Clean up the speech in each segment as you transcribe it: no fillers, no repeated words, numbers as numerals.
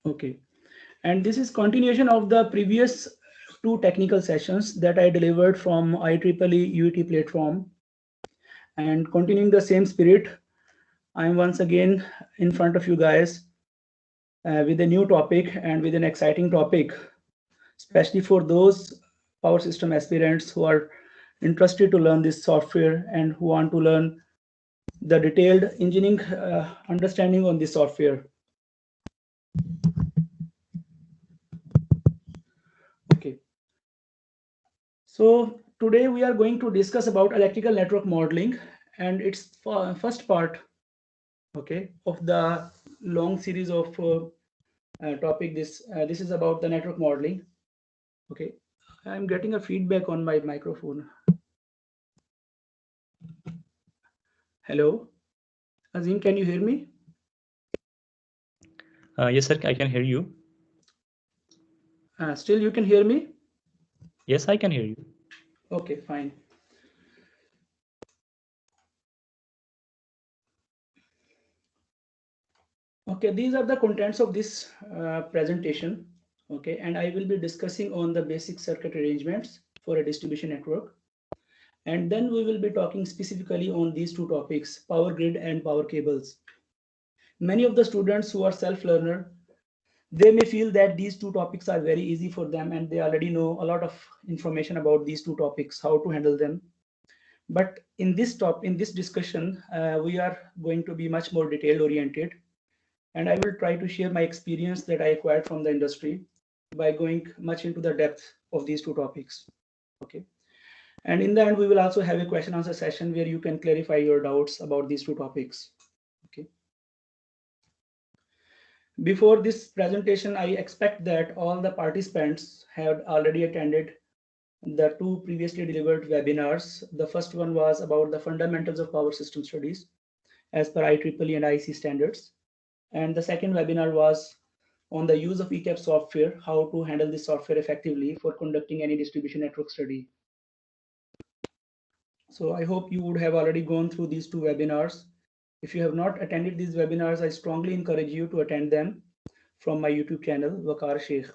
Okay, and this is continuation of the previous two technical sessions that I delivered from IEEE UET platform. And continuing the same spirit, I'm once again in front of you guys with a new topic and with an exciting topic, especially for those power system aspirants who are interested to learn this software and who want to learn the detailed engineering understanding on this software. Okay, so today we are going to discuss about electrical network modeling, and its first part, okay, of the long series of topic. This is about the network modeling. Okay, I'm getting a feedback on my microphone. Hello, Azim, can you hear me? Yes, sir, I can hear you. Still you can hear me? Yes, I can hear you. Okay, fine. Okay, these are the contents of this presentation. Okay, and I will be discussing on the basic circuit arrangements for a distribution network. And then we will be talking specifically on these two topics, power grid and power cables. Many of the students who are self-learner, they may feel that these two topics are very easy for them and they already know a lot of information about these two topics, how to handle them. But in this discussion, we are going to be much more detailed oriented, and I will try to share my experience that I acquired from the industry by going much into the depth of these two topics. Okay. And in the end, we will also have a question answer session where you can clarify your doubts about these two topics. Okay. Before this presentation, I expect that all the participants have already attended the two previously delivered webinars. The first one was about the fundamentals of power system studies as per IEEE and IEC standards. And the second webinar was on the use of ECAP software, how to handle this software effectively for conducting any distribution network study. So I hope you would have already gone through these two webinars. If you have not attended these webinars, I strongly encourage you to attend them from my YouTube channel, Waqar Sheikh.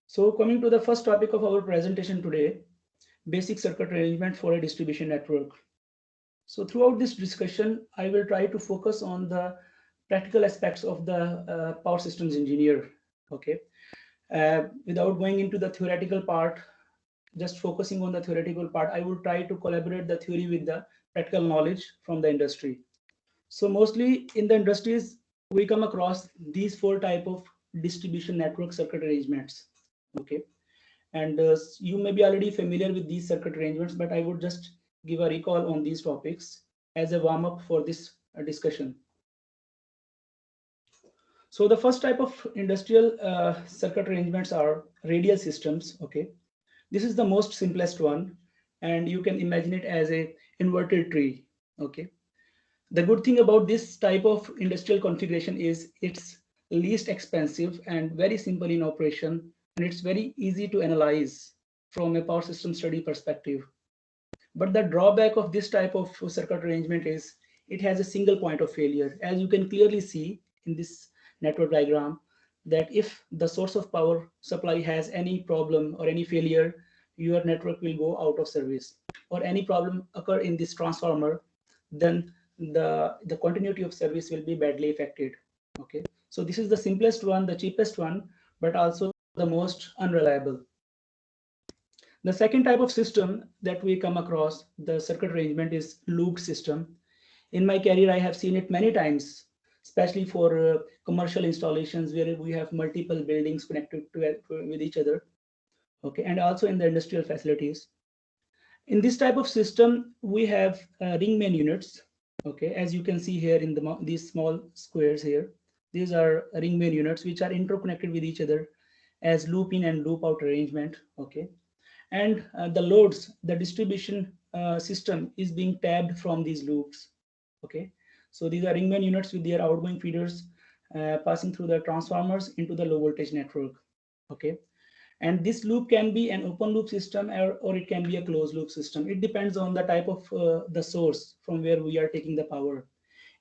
So coming to the first topic of our presentation today, basic circuit arrangement for a distribution network. So throughout this discussion, I will try to focus on the practical aspects of the power systems engineer. Okay, without going into the theoretical part, just focusing on the theoretical part, I will try to collaborate the theory with the practical knowledge from the industry. So mostly in the industries, we come across these four type of distribution network circuit arrangements. Okay, and you may be already familiar with these circuit arrangements, but I would just give a recall on these topics as a warm up for this discussion. So the first type of industrial circuit arrangements are radial systems. Okay, this is the most simplest one, and you can imagine it as a inverted tree. Okay, the good thing about this type of industrial configuration is it's least expensive and very simple in operation, and it's very easy to analyze from a power system study perspective. But the drawback of this type of circuit arrangement is it has a single point of failure. As you can clearly see in this network diagram, that if the source of power supply has any problem or any failure, your network will go out of service. Or any problem occur in this transformer, then the continuity of service will be badly affected. Okay, so this is the simplest one, the cheapest one, but also the most unreliable. The second type of system that we come across, the circuit arrangement, is looped system. In my career, I have seen it many times, especially for commercial installations where we have multiple buildings connected with each other. Okay, and also in the industrial facilities. In this type of system, we have ring main units. Okay, as you can see here in these small squares here, these are ring main units which are interconnected with each other as loop in and loop out arrangement. Okay, and the loads, the distribution system is being tabbed from these loops. Okay, so these are ring main units with their outgoing feeders passing through the transformers into the low voltage network. Okay, and this loop can be an open loop system, or it can be a closed loop system. It depends on the type of the source from where we are taking the power.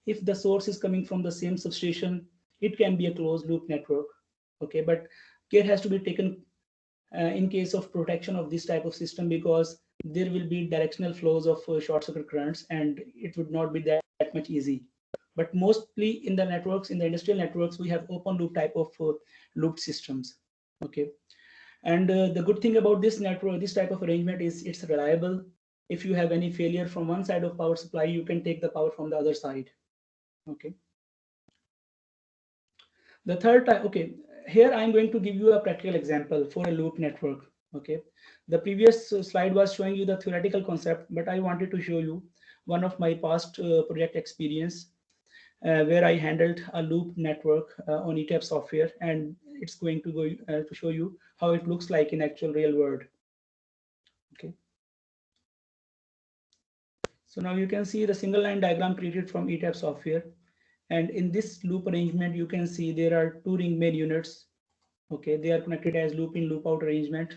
If the source is coming from the same substation, it can be a closed loop network. Okay, but care has to be taken in case of protection of this type of system, because there will be directional flows of short circuit currents and it would not be that much easy. But mostly in the networks, in the industrial networks, we have open loop type of looped systems. Okay, and the good thing about this network, this type of arrangement, is it's reliable. If you have any failure from one side of power supply, you can take the power from the other side. Okay, the third type, okay, here I'm going to give you a practical example for a loop network. Okay, the previous slide was showing you the theoretical concept, but I wanted to show you one of my past project experience where I handled a loop network on ETAP software, and it's going to go to show you how it looks like in actual real world. Okay, so now you can see the single line diagram created from ETAP software, and in this loop arrangement you can see there are two ring main units. Okay, they are connected as loop in loop out arrangement,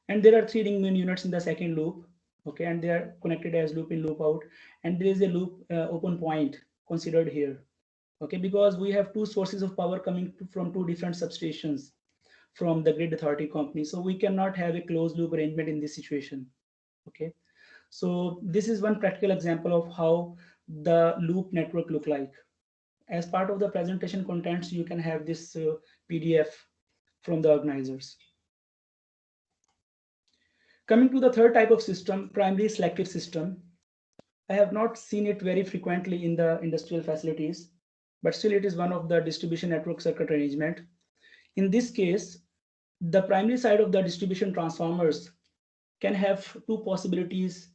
and there are three ring main units in the second loop. Okay, and they are connected as loop in loop out, and there is a loop open point considered here. Okay, because we have two sources of power coming from two different substations from the grid authority company, so we cannot have a closed loop arrangement in this situation. Okay, so this is one practical example of how the loop network look like. As part of the presentation contents, you can have this PDF from the organizers. Coming to the third type of system, primary selective system. I have not seen it very frequently in the industrial facilities, but still it is one of the distribution network circuit arrangement. In this case, the primary side of the distribution transformers can have two possibilities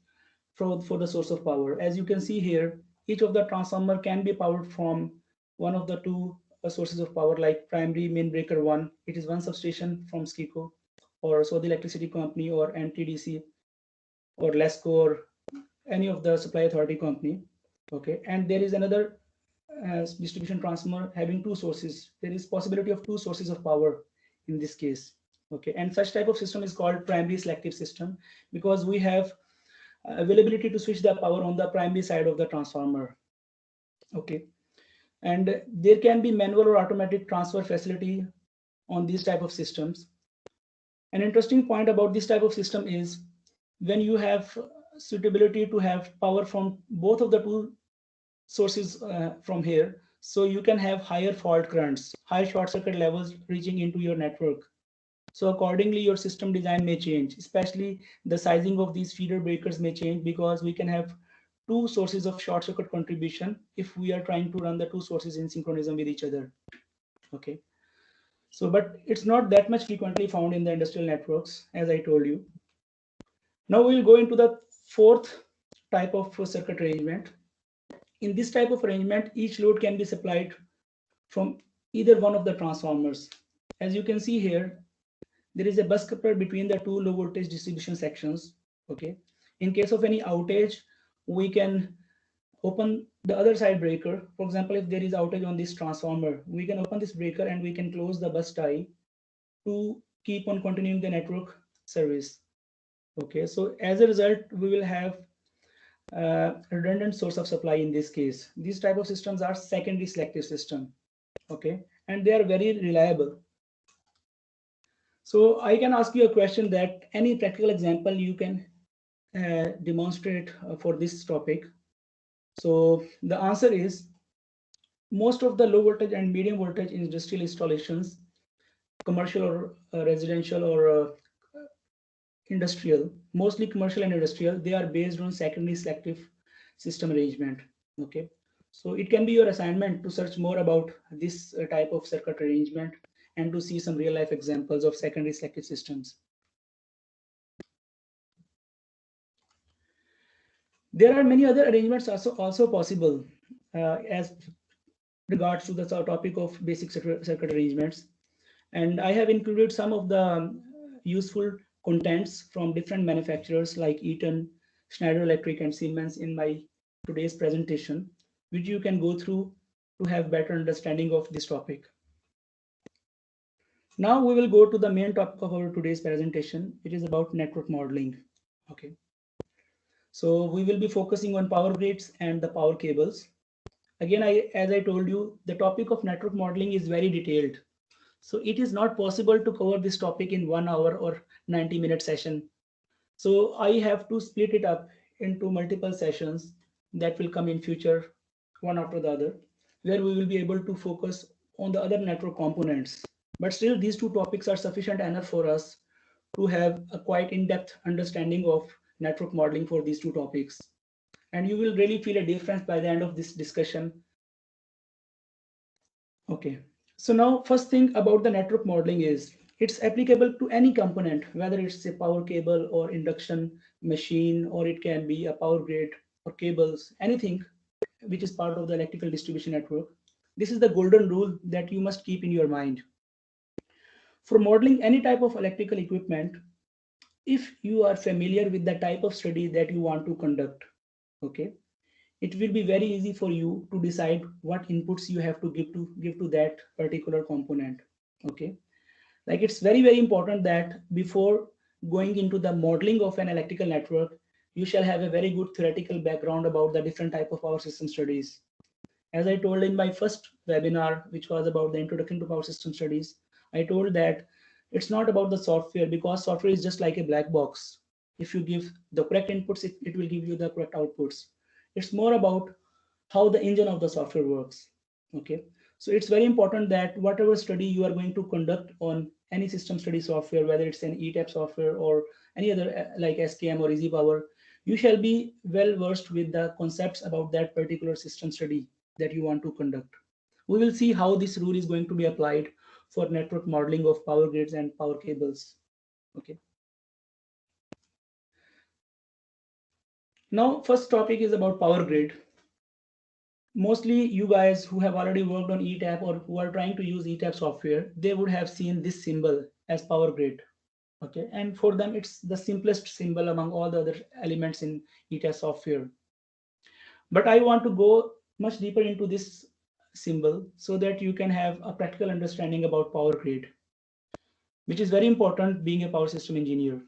for the source of power. As you can see here, each of the transformer can be powered from one of the two sources of power, like primary main breaker 1. It is one substation from SKICO or Saudi Electricity Company or NTDC or LESCO or any of the supply authority company. Okay, and there is another distribution transformer having two sources. There is possibility of two sources of power in this case. Okay, and such type of system is called primary selective system, because we have availability to switch the power on the primary side of the transformer. Okay, and there can be manual or automatic transfer facility on these type of systems. An interesting point about this type of system is when you have suitability to have power from both of the two sources from here, so you can have higher fault currents, high short circuit levels reaching into your network. So accordingly, your system design may change, especially the sizing of these feeder breakers may change, because we can have two sources of short circuit contribution if we are trying to run the two sources in synchronism with each other. Okay, so but it's not that much frequently found in the industrial networks, as I told you. Now we will go into the fourth type of circuit arrangement. In this type of arrangement, each load can be supplied from either one of the transformers. As you can see here, there is a bus coupler between the two low voltage distribution sections. Okay, in case of any outage, we can open the other side breaker. For example, if there is outage on this transformer, we can open this breaker and we can close the bus tie to keep on continuing the network service. Okay, so as a result, we will have redundant source of supply in this case. These type of systems are secondary selective system. Okay, and they are very reliable. So I can ask you a question, that any practical example you can demonstrate for this topic. So the answer is, most of the low voltage and medium voltage industrial installations, commercial or residential or industrial, mostly commercial and industrial, they are based on secondary selective system arrangement. Okay, so it can be your assignment to search more about this type of circuit arrangement and to see some real life examples of secondary selective systems. There are many other arrangements also possible as regards to the topic of basic circuit arrangements, and I have included some of the useful contents from different manufacturers like Eaton, Schneider Electric, and Siemens in my today's presentation, which you can go through to have better understanding of this topic. Now we will go to the main topic of our today's presentation. It is about network modeling. Okay, so we will be focusing on power grids and the power cables. Again, as I told you, the topic of network modeling is very detailed. So it is not possible to cover this topic in 1 hour or 90-minute session. So I have to split it up into multiple sessions that will come in future, one after the other, where we will be able to focus on the other network components. But still, these two topics are sufficient enough for us to have a quite in-depth understanding of network modeling for these two topics. And you will really feel a difference by the end of this discussion. Okay. So now first thing about the network modeling is it's applicable to any component, whether it's a power cable or induction machine, or it can be a power grid or cables, anything which is part of the electrical distribution network. This is the golden rule that you must keep in your mind. For modeling any type of electrical equipment, if you are familiar with the type of study that you want to conduct, okay, it will be very easy for you to decide what inputs you have to give to that particular component. Okay, like it's very important that before going into the modeling of an electrical network, you shall have a very good theoretical background about the different type of power system studies. As I told in my first webinar, which was about the introduction to power system studies, I told that it's not about the software, because software is just like a black box. If you give the correct inputs, it will give you the correct outputs. It's more about how the engine of the software works. Okay, so it's very important that whatever study you are going to conduct on any system study software, whether it's an ETAP software or any other like SKM or Easy Power, you shall be well versed with the concepts about that particular system study that you want to conduct. We will see how this rule is going to be applied for network modeling of power grids and power cables. Okay. Now, first topic is about power grid. Mostly you guys who have already worked on ETAP or who are trying to use ETAP software, they would have seen this symbol as power grid. Okay, and for them it's the simplest symbol among all the other elements in ETAP software. But I want to go much deeper into this symbol so that you can have a practical understanding about power grid, which is very important being a power system engineer.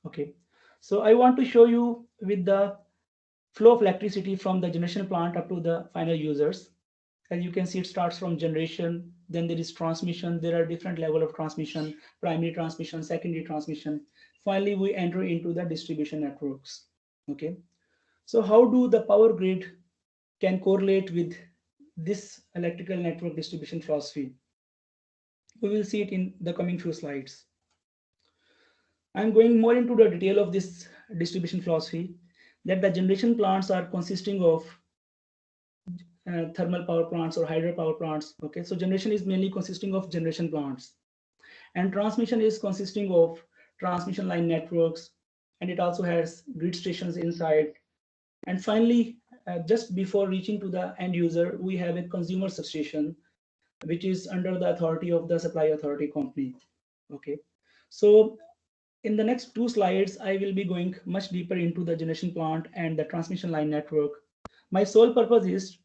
Okay, so I want to show you with the flow of electricity from the generation plant up to the final users. As you can see, it starts from generation, then there is transmission. There are different level of transmission: primary transmission, secondary transmission. Finally, we enter into the distribution networks. Okay, so how do the power grid can correlate with this electrical network distribution philosophy? We will see it in the coming few slides. I'm going more into the detail of this distribution philosophy, that the generation plants are consisting of thermal power plants or hydropower plants. Okay, so generation is mainly consisting of generation plants, and transmission is consisting of transmission line networks, and it also has grid stations inside. And finally, just before reaching to the end user, we have a consumer substation, which is under the authority of the supply authority company. Okay, so in the next two slides, I will be going much deeper into the generation plant and the transmission line network. My sole purpose is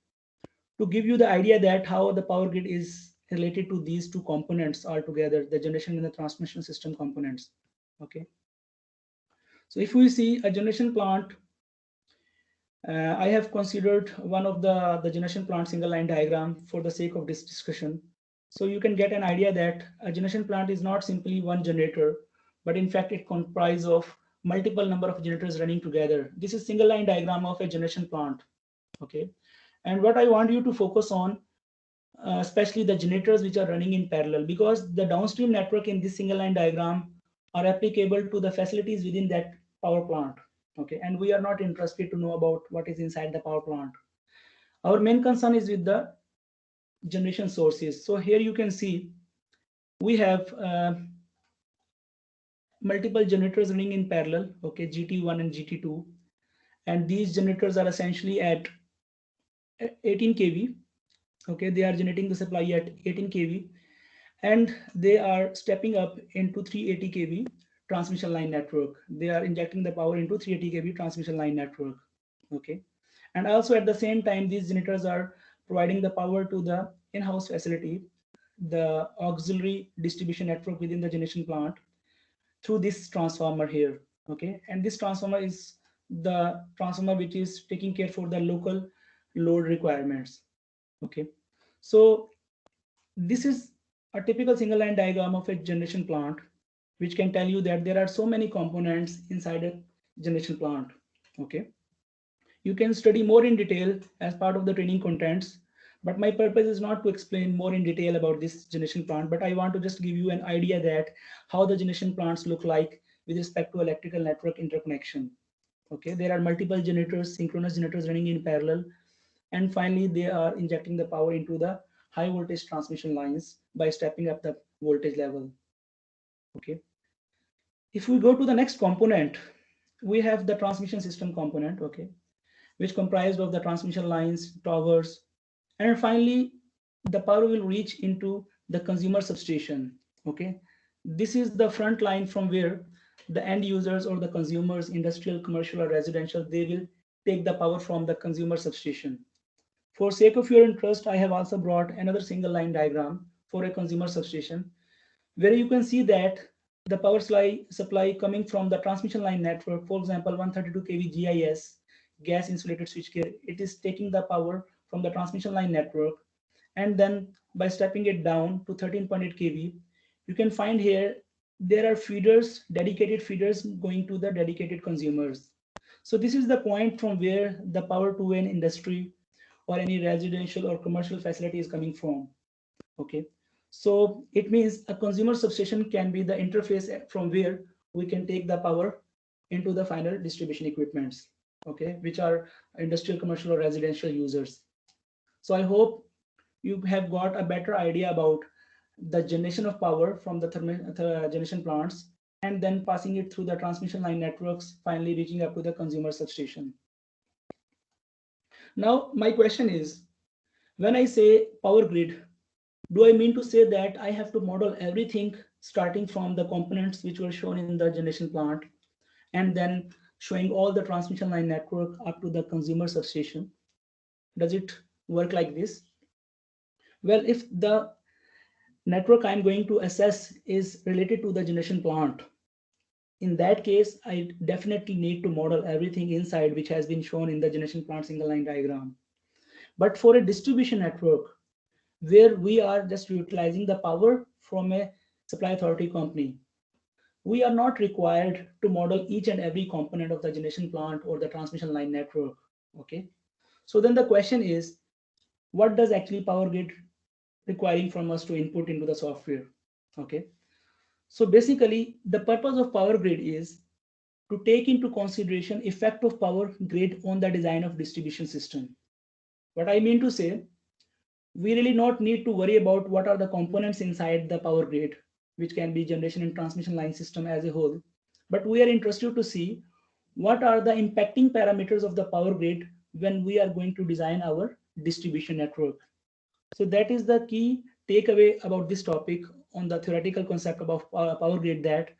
to give you the idea that how the power grid is related to these two components altogether, the generation and the transmission system components. Okay, so if we see a generation plant, I have considered one of the generation plant single line diagram for the sake of this discussion. So you can get an idea that a generation plant is not simply one generator, but in fact it comprises of multiple number of generators running together. This is single line diagram of a generation plant. Okay, and what I want you to focus on, especially the generators which are running in parallel, because the downstream network in this single line diagram are applicable to the facilities within that power plant. Okay, and we are not interested to know about what is inside the power plant. Our main concern is with the generation sources. So here you can see we have multiple generators running in parallel. Okay, GT1 and GT2, and these generators are essentially at 18 kV. Okay, they are generating the supply at 18 kV, and they are stepping up into 380 kV transmission line network. They are injecting the power into 380 kV transmission line network. Okay, and also at the same time, these generators are providing the power to the in-house facility, the auxiliary distribution network within the generation plant, through this transformer here. Okay, and this transformer is the transformer which is taking care for the local load requirements. Okay, so this is a typical single line diagram of a generation plant, which can tell you that there are so many components inside a generation plant. Okay, you can study more in detail as part of the training contents, but my purpose is not to explain more in detail about this generation plant, but I want to just give you an idea that how the generation plants look like with respect to electrical network interconnection. Okay, there are multiple generators, synchronous generators running in parallel, and finally they are injecting the power into the high voltage transmission lines by stepping up the voltage level. Okay, if we go to the next component, we have the transmission system component. Okay, which comprised of the transmission lines, towers, and finally the power will reach into the consumer substation. Okay, this is the front line from where the end users or the consumers, industrial, commercial, or residential, they will take the power from the consumer substation. For sake of your interest, I have also brought another single line diagram for a consumer substation, where you can see that the power supply coming from the transmission line network, for example, 132 kV GIS, gas insulated switchgear, it is taking the power from the transmission line network. And then by stepping it down to 13.8 kV, you can find here there are feeders, dedicated feeders going to the dedicated consumers. So this is the point from where the power to an industry or any residential or commercial facility is coming from. Okay, so it means a consumer substation can be the interface from where we can take the power into the final distribution equipments, okay, which are industrial, commercial, or residential users. So I hope you have got a better idea about the generation of power from the generation plants and then passing it through the transmission line networks, finally reaching up to the consumer substation. Now my question is, when I say power grid, do I mean to say that I have to model everything starting from the components which were shown in the generation plant and then showing all the transmission line network up to the consumer substation? Does it work like this? Well, if the network I'm going to assess is related to the generation plant, in that case, I definitely need to model everything inside which has been shown in the generation plant single line diagram. But for a distribution network, where we are just utilizing the power from a supply authority company, we are not required to model each and every component of the generation plant or the transmission line network. Okay, so then the question is, what does actually power grid requiring from us to input into the software? Okay, so basically the purpose of power grid is to take into consideration effect of power grid on the design of distribution system. What I mean to say, we really not need to worry about what are the components inside the power grid, which can be generation and transmission line system as a whole, but we are interested to see what are the impacting parameters of the power grid when we are going to design our distribution network. So that is the key takeaway about this topic on the theoretical concept of power grid, that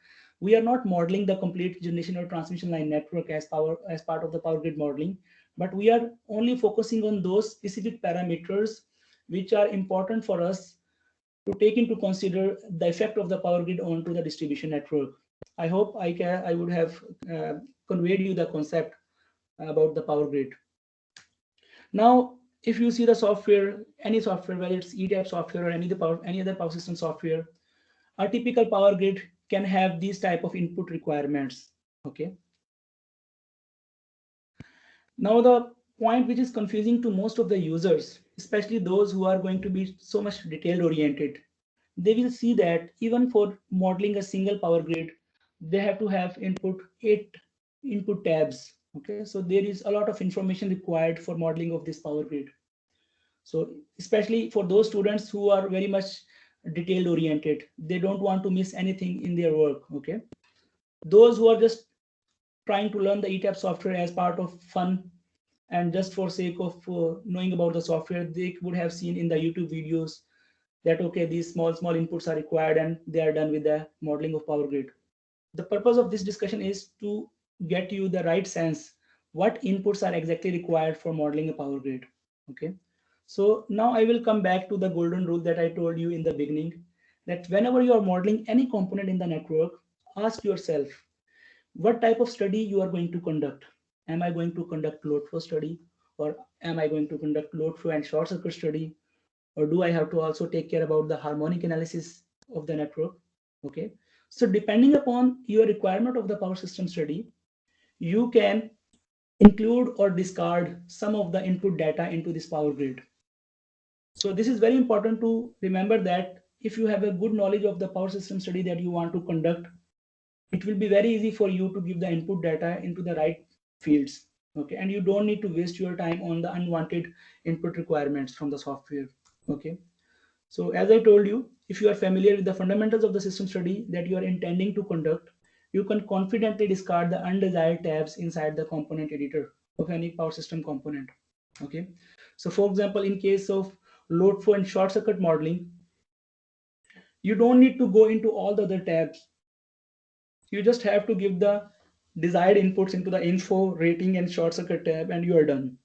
we are not modeling the complete generation or transmission line network as part of the power grid modeling, but we are only focusing on those specific parameters which are important for us to take into consider the effect of the power grid onto the distribution network. I hope I would have conveyed you the concept about the power grid. Now, if you see the software, any software, whether it's ETAP software or any other power system software, a typical power grid can have these type of input requirements. Okay. Now the point which is confusing to most of the users, especially those who are going to be so much detail oriented, they will see that even for modeling a single power grid, they have to have 8 input tabs. Okay, so there is a lot of information required for modeling of this power grid. So especially for those students who are very much detail oriented, they don't want to miss anything in their work. Okay, those who are just trying to learn the ETAP software as part of fun and just for sake of knowing about the software, they would have seen in the YouTube videos that okay, these small inputs are required and they are done with the modeling of power grid. The purpose of this discussion is to get you the right sense what inputs are exactly required for modeling a power grid. Okay, so now I will come back to the golden rule that I told you in the beginning, that whenever you are modeling any component in the network, ask yourself what type of study you are going to conduct. Am I going to conduct load flow study, or Am I going to conduct load flow and short circuit study, or do I have to also take care about the harmonic analysis of the network? Okay, so depending upon your requirement of the power system study, you can include or discard some of the input data into this power grid. So this is very important to remember, that if you have a good knowledge of the power system study that you want to conduct, it will be very easy for you to give the input data into the right fields. Okay, and you don't need to waste your time on the unwanted input requirements from the software. Okay, so as I told you, if you are familiar with the fundamentals of the system study that you are intending to conduct, you can confidently discard the undesired tabs inside the component editor of any power system component. Okay, so for example, in case of load flow and short circuit modeling, you don't need to go into all the other tabs. You just have to give the desired inputs into the info, rating, and short circuit tab, and you are done.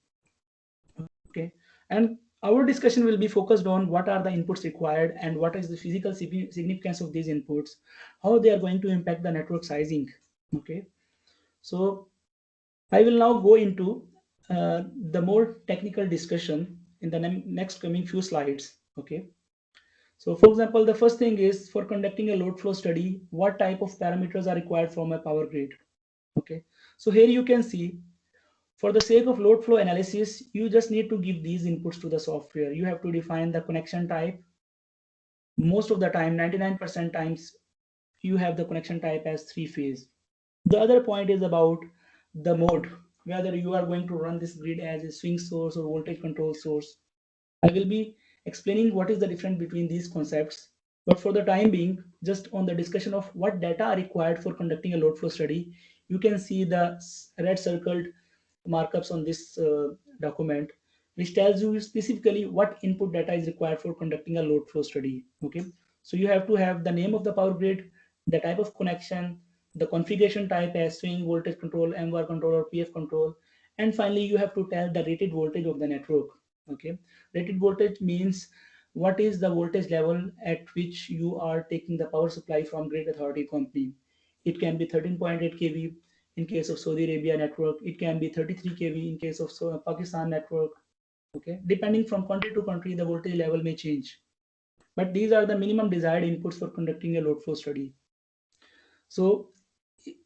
Okay, and our discussion will be focused on what are the inputs required and what is the physical significance of these inputs, how they are going to impact the network sizing. Okay, so I will now go into the more technical discussion in the next coming few slides. Okay, so for example, the first thing is, for conducting a load flow study, what type of parameters are required from a power grid? Okay, so here you can see, for the sake of load flow analysis, you just need to give these inputs to the software. You have to define the connection type. Most of the time, 99% times, you have the connection type as three phase. The other point is about the mode, whether you are going to run this grid as a swing source or voltage control source. I will be explaining what is the difference between these concepts. But for the time being, just on the discussion of what data are required for conducting a load flow study, you can see the red circled markups on this document, which tells you specifically what input data is required for conducting a load flow study. Okay, so you have to have the name of the power grid, the type of connection, the configuration type as swing, voltage control, MVAR control, or PF control, and finally you have to tell the rated voltage of the network. Okay, rated voltage means what is the voltage level at which you are taking the power supply from grid authority company. It can be 13.8 kV in case of Saudi Arabia network. It can be 33 kV in case of Pakistan network. Okay, depending from country to country, the voltage level may change. But these are the minimum desired inputs for conducting a load flow study. So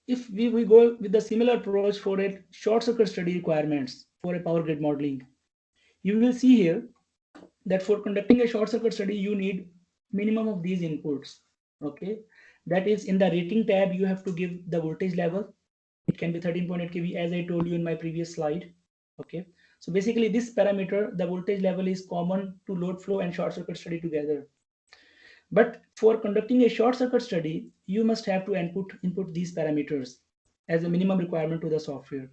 if we go with the similar approach for a short circuit study requirements for a power grid modeling, you will see here that for conducting a short circuit study, you need minimum of these inputs. Okay, that is, in the rating tab, you have to give the voltage level. It can be 13.8 kV, as I told you in my previous slide. Okay, so basically this parameter, the voltage level, is common to load flow and short circuit study together. But for conducting a short circuit study, you must have to input these parameters as a minimum requirement to the software.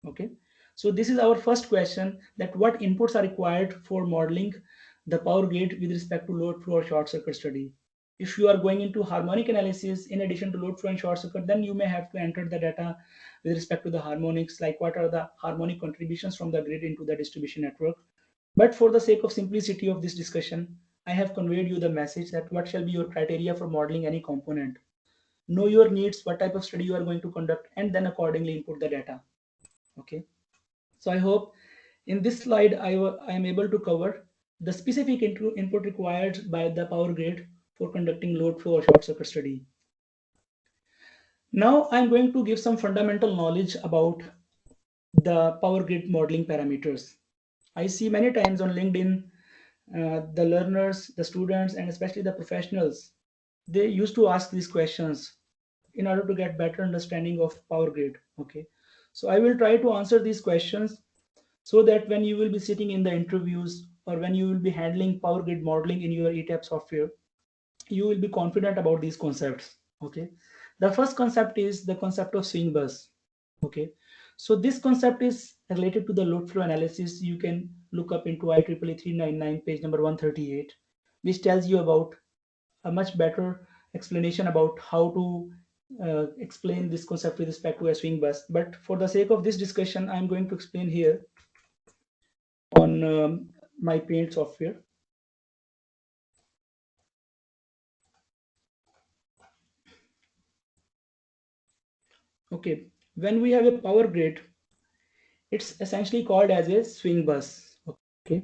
Okay, so this is our first question, that what inputs are required for modeling the power grid with respect to load flow or short circuit study. If you are going into harmonic analysis in addition to load flow and short circuit, then you may have to enter the data with respect to the harmonics, like what are the harmonic contributions from the grid into the distribution network. But for the sake of simplicity of this discussion, I have conveyed you the message that what shall be your criteria for modeling any component. Know your needs, what type of study you are going to conduct, and then accordingly input the data. Okay. So I hope in this slide I am able to cover the specific input required by the power grid for conducting load flow or short circuit study. Now I'm going to give some fundamental knowledge about the power grid modeling parameters. I see many times on LinkedIn, the learners, the students, and especially the professionals, they used to ask these questions in order to get better understanding of power grid. Okay, so I will try to answer these questions so that when you will be sitting in the interviews or when you will be handling power grid modeling in your ETAP software, you will be confident about these concepts. Okay, the first concept is the concept of swing bus. Okay, so this concept is related to the load flow analysis. You can look up into IEEE 399 page number 138, which tells you about a much better explanation about how to explain this concept with respect to a swing bus. But for the sake of this discussion, I'm going to explain here on my paint software. Okay, when we have a power grid, it's essentially called as a swing bus. Okay.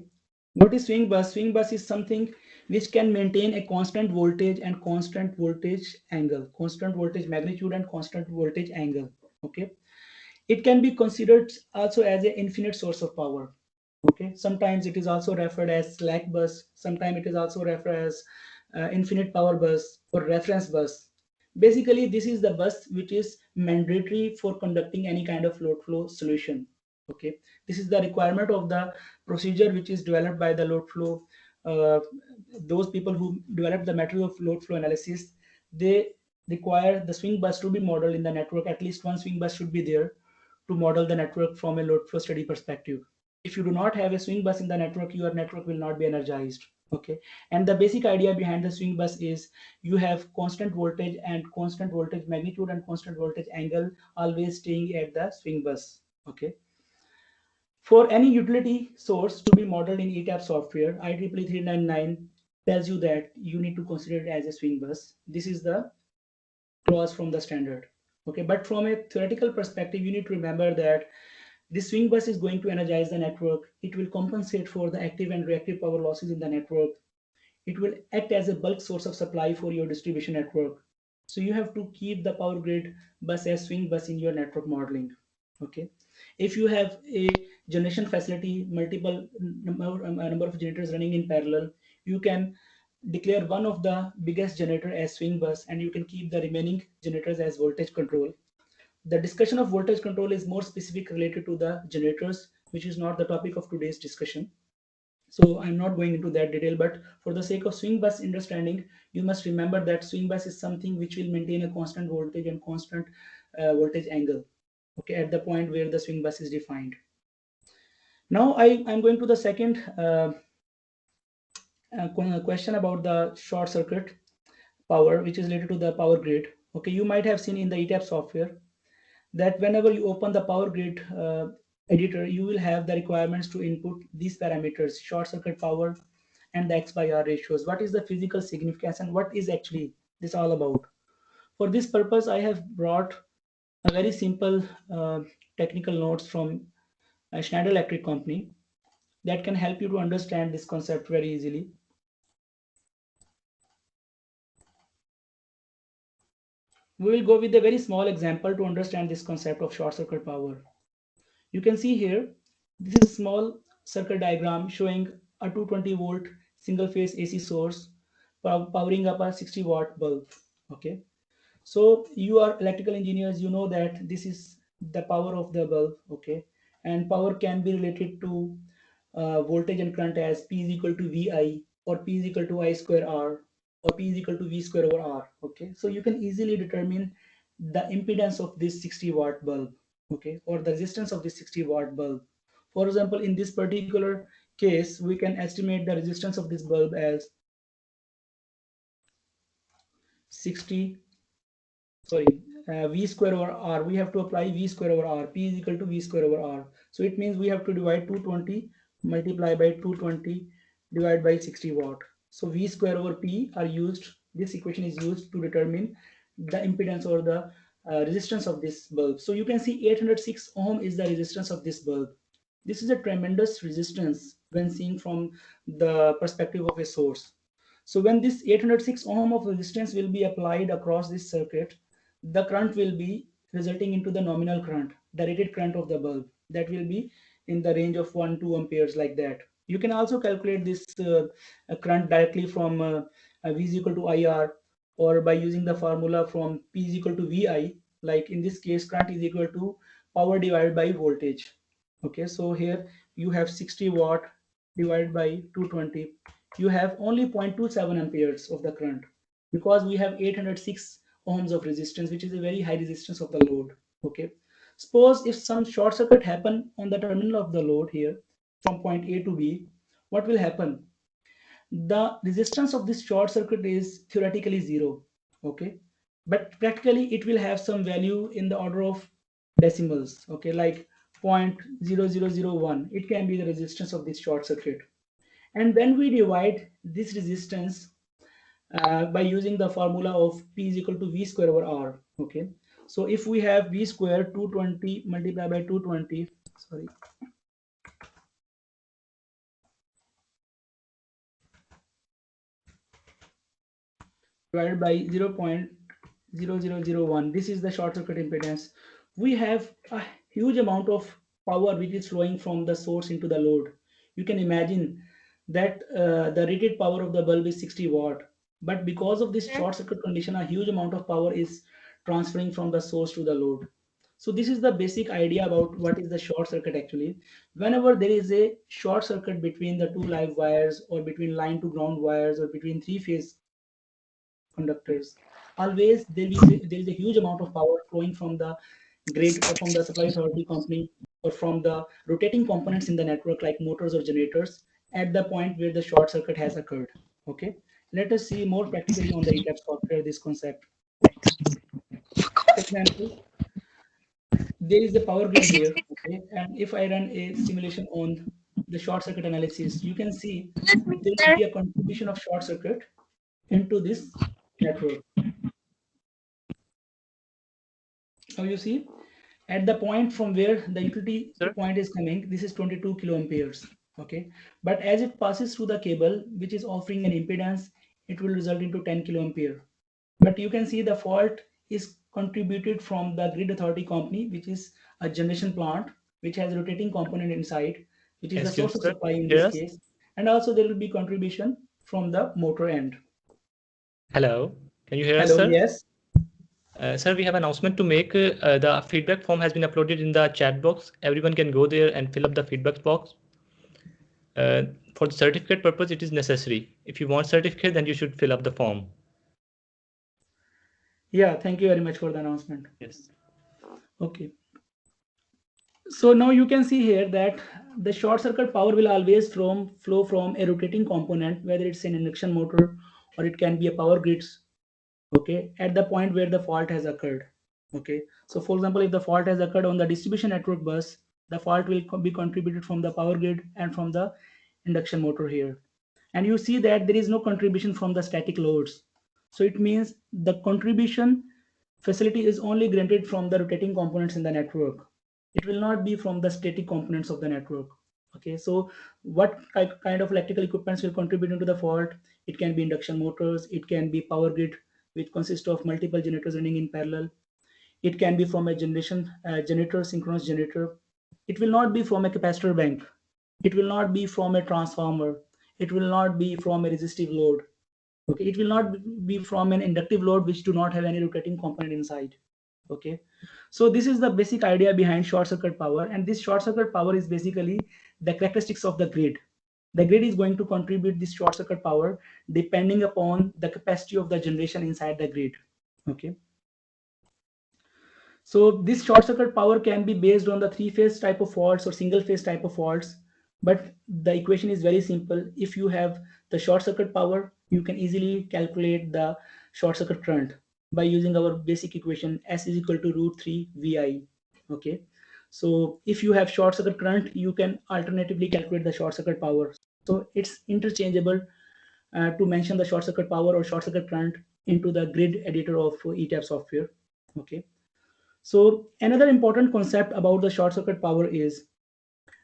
What is swing bus? Swing bus is something which can maintain a constant voltage and constant voltage angle, constant voltage magnitude and constant voltage angle. Okay. It can be considered also as an infinite source of power. Okay. Sometimes it is also referred as slack bus. Sometimes it is also referred as infinite power bus or reference bus. Basically, this is the bus which is mandatory for conducting any kind of load flow solution. Okay. This is the requirement of the procedure which is developed by the load flow. Uh, those people who develop the method of load flow analysis, they require the swing bus to be modeled in the network. At least one swing bus should be there to model the network from a load flow study perspective. If you do not have a swing bus in the network, your network will not be energized. Okay. And the basic idea behind the swing bus is you have constant voltage and constant voltage magnitude and constant voltage angle always staying at the swing bus. Okay. For any utility source to be modeled in ETAP software, IEEE 399 tells you that you need to consider it as a swing bus. This is the clause from the standard. Okay, but from a theoretical perspective, you need to remember that this swing bus is going to energize the network. It will compensate for the active and reactive power losses in the network. It will act as a bulk source of supply for your distribution network. So you have to keep the power grid bus as swing bus in your network modeling. Okay. If you have a generation facility, multiple number of generators running in parallel, you can declare one of the biggest generator as swing bus and you can keep the remaining generators as voltage control. The discussion of voltage control is more specific related to the generators, which is not the topic of today's discussion. So I'm not going into that detail, but for the sake of swing bus understanding, you must remember that swing bus is something which will maintain a constant voltage and constant voltage angle. Okay, at the point where the swing bus is defined. Now I'm going to the second question about the short circuit power, which is related to the power grid. Okay, you might have seen in the ETAP software that whenever you open the power grid editor, you will have the requirements to input these parameters, short circuit power and the X by R ratios. What is the physical significance and what is actually this all about? For this purpose, I have brought a very simple technical notes from Schneider Electric company that can help you to understand this concept very easily. We will go with a very small example to understand this concept of short circuit power. You can see here, this is a small circuit diagram showing a 220 volt single phase AC source powering up a 60-watt bulb. Okay. So you are electrical engineers, you know that this is the power of the bulb. Okay. And power can be related to voltage and current as P is equal to VI or P is equal to I square R or P is equal to V square over R. Okay. So you can easily determine the impedance of this 60-watt bulb. Okay. Or the resistance of this 60-watt bulb. For example, in this particular case, we can estimate the resistance of this bulb as 60, sorry, V square over R. We have to apply V square over R. P is equal to V square over R. So it means we have to divide 220 multiply by 220 divided by 60 watt. So V square over P are used, this equation is used to determine the impedance or the resistance of this bulb. So you can see 806 ohm is the resistance of this bulb. This is a tremendous resistance when seen from the perspective of a source. So when this 806 ohm of resistance will be applied across this circuit, the current will be resulting into the nominal current, the rated current of the bulb. That will be in the range of 1-2 amperes like that. You can also calculate this current directly from V is equal to IR or by using the formula from P is equal to VI. Like in this case, current is equal to power divided by voltage. Okay, so here you have 60 watt divided by 220. You have only 0.27 amperes of the current because we have 806 ohms of resistance, which is a very high resistance of the load. Okay, suppose if some short circuit happen on the terminal of the load here from point A to B, what will happen? The resistance of this short circuit is theoretically zero. Okay, but practically it will have some value in the order of decimals. Okay, like 0.0001, it can be the resistance of this short circuit. And when we divide this resistance by using the formula of P is equal to V square over R. Okay, so if we have V square 220 multiplied by 220, sorry, divided by 0.0001. This is the short circuit impedance. We have a huge amount of power which is flowing from the source into the load. You can imagine that the rated power of the bulb is 60 watt, but because of this short circuit condition, a huge amount of power is transferring from the source to the load. So this is the basic idea about what is the short circuit actually. Whenever there is a short circuit between the two live wires, or between line to ground wires, or between three phase conductors, always there is a huge amount of power flowing from the grid, or from the supply authority company, or from the rotating components in the network like motors or generators, at the point where the short circuit has occurred. Okay, let us see more practically on the ETAP software this concept. For example, there is a power grid here, okay, and if I run a simulation on the short circuit analysis, you can see there will be a contribution of short circuit into this network. Now you see, at the point from where the utility Sir? point is coming, this is 22 kiloamperes. Okay, but as it passes through the cable which is offering an impedance, it will result into 10 kiloampere. But you can see the fault is contributed from the grid authority company, which is a generation plant which has a rotating component inside, which is the Excuse source me, of sir. supply in Hear this us? case. And also there will be contribution from the motor end. Hello. Can you hear us, Hello, sir? yes. Sir, we have an announcement to make. The feedback form has been uploaded in the chat box. Everyone can go there and fill up the feedback box. For the certificate purpose, it is necessary. If you want certificate, then you should fill up the form. Yeah, thank you very much for the announcement. Yes. Okay. So now you can see here that the short circuit power will always flow from a rotating component, whether it's an induction motor or it can be a power grids, okay, at the point where the fault has occurred. Okay, so for example, if the fault has occurred on the distribution network bus, the fault will be contributed from the power grid and from the induction motor here. And you see that there is no contribution from the static loads. So it means the contribution facility is only granted from the rotating components in the network. It will not be from the static components of the network. Okay, so what kind of electrical equipments will contribute into the fault? It can be induction motors, it can be power grid which consists of multiple generators running in parallel. It can be from a generator, synchronous generator. It will not be from a capacitor bank. It will not be from a transformer. It will not be from a resistive load. Okay, it will not be from an inductive load which do not have any rotating component inside. Okay, so this is the basic idea behind short circuit power, and this short circuit power is basically the characteristics of the grid. The grid is going to contribute this short circuit power depending upon the capacity of the generation inside the grid. Okay, so this short circuit power can be based on the three phase type of faults or single phase type of faults. But the equation is very simple. If you have the short circuit power, you can easily calculate the short circuit current by using our basic equation S is equal to root 3 VI. Okay. So if you have short circuit current, you can alternatively calculate the short circuit power. So it's interchangeable to mention the short circuit power or short circuit current into the grid editor of ETAP software. Okay. So another important concept about the short circuit power is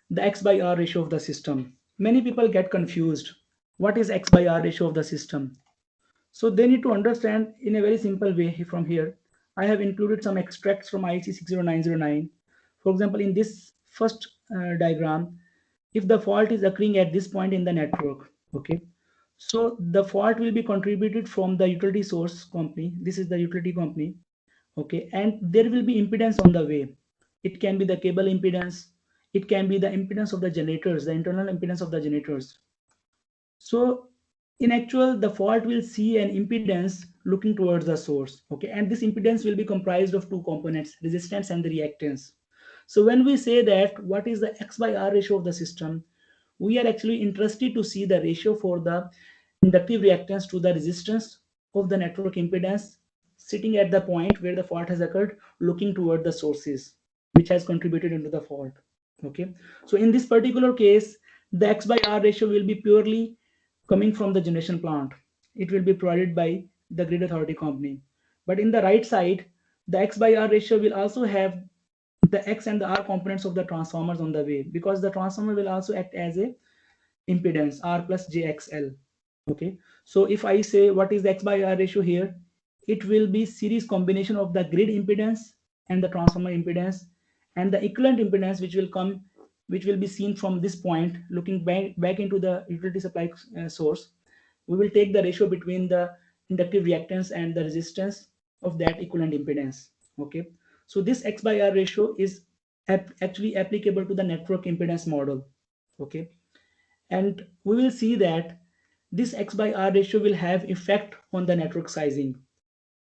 the X by R ratio of the system. Many people get confused. What is X by R ratio of the system? So they need to understand in a very simple way from here. I have included some extracts from IEC 60909. For example, in this first diagram, if the fault is occurring at this point in the network, okay, so the fault will be contributed from the utility source company. This is the utility company, okay, and there will be impedance on the way. It can be the cable impedance, it can be the impedance of the generators, the internal impedance of the generators. So in actual, the fault will see an impedance looking towards the source, okay, and this impedance will be comprised of two components, resistance and the reactance. So when we say that what is the X by R ratio of the system, we are actually interested to see the ratio for the inductive reactance to the resistance of the network impedance sitting at the point where the fault has occurred, looking toward the sources which has contributed into the fault. Okay, so in this particular case, the X by R ratio will be purely coming from the generation plant. It will be provided by the grid authority company. But in the right side, the X by R ratio will also have the X and the R components of the transformers on the way, because the transformer will also act as a impedance R plus JXL. Okay, so if I say what is the X by R ratio here, it will be series combination of the grid impedance and the transformer impedance, and the equivalent impedance which will be seen from this point looking back into the utility supply source. We will take the ratio between the inductive reactance and the resistance of that equivalent impedance. Okay, so this X by R ratio is actually applicable to the network impedance model. Okay, and we will see that this X by R ratio will have effect on the network sizing.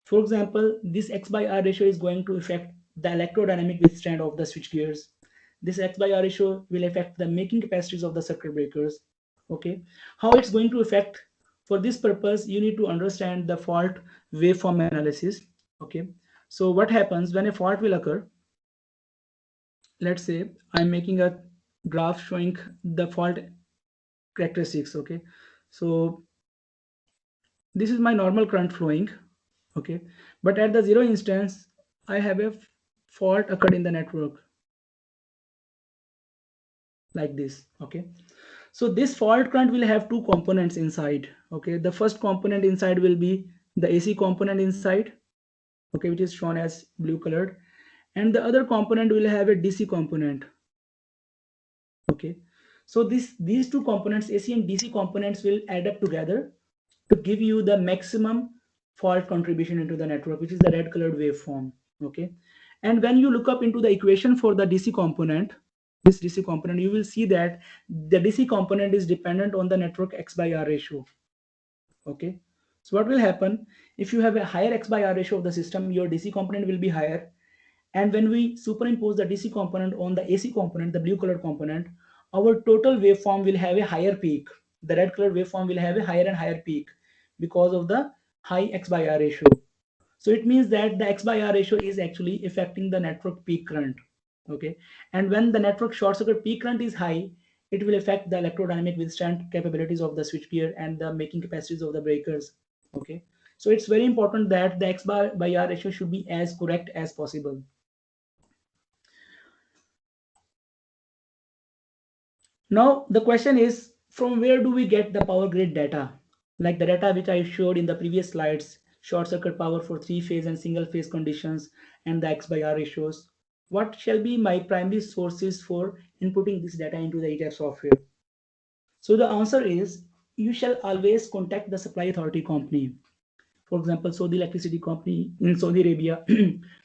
For example, this X by R ratio is going to affect the electrodynamic withstand of the switch gears. This X by R ratio will affect the making capacities of the circuit breakers. Okay, how it's going to affect? For this purpose, you need to understand the fault waveform analysis. Okay, so what happens when a fault will occur? Let's say I'm making a graph showing the fault characteristics. Okay, so this is my normal current flowing. Okay, but at the zero instance I have a fault occurred in the network like this. Okay, so this fault current will have two components inside. Okay, the first component inside will be the AC component inside, okay, which is shown as blue colored, and the other component will have a DC component. Okay, so these two components, AC and DC components, will add up together to give you the maximum fault contribution into the network, which is the red colored waveform. Okay, and when you look up into the equation for the DC component, this DC component, you will see that the DC component is dependent on the network X by R ratio. Okay, so what will happen if you have a higher X by R ratio of the system, your DC component will be higher, and when we superimpose the DC component on the AC component, the blue colored component, our total waveform will have a higher peak. The red colored waveform will have a higher and higher peak because of the high X by R ratio. So it means that the X by R ratio is actually affecting the network peak current. Okay, and when the network short circuit peak current is high, it will affect the electrodynamic withstand capabilities of the switchgear and the making capacities of the breakers. Okay, so it's very important that the X by R ratio should be as correct as possible. Now the question is, from where do we get the power grid data? Like the data which I showed in the previous slides, short circuit power for three-phase and single-phase conditions and the X by R ratios. What shall be my primary sources for inputting this data into the ETAP software? So the answer is, you shall always contact the supply authority company. For example, Saudi Electricity Company in Saudi Arabia,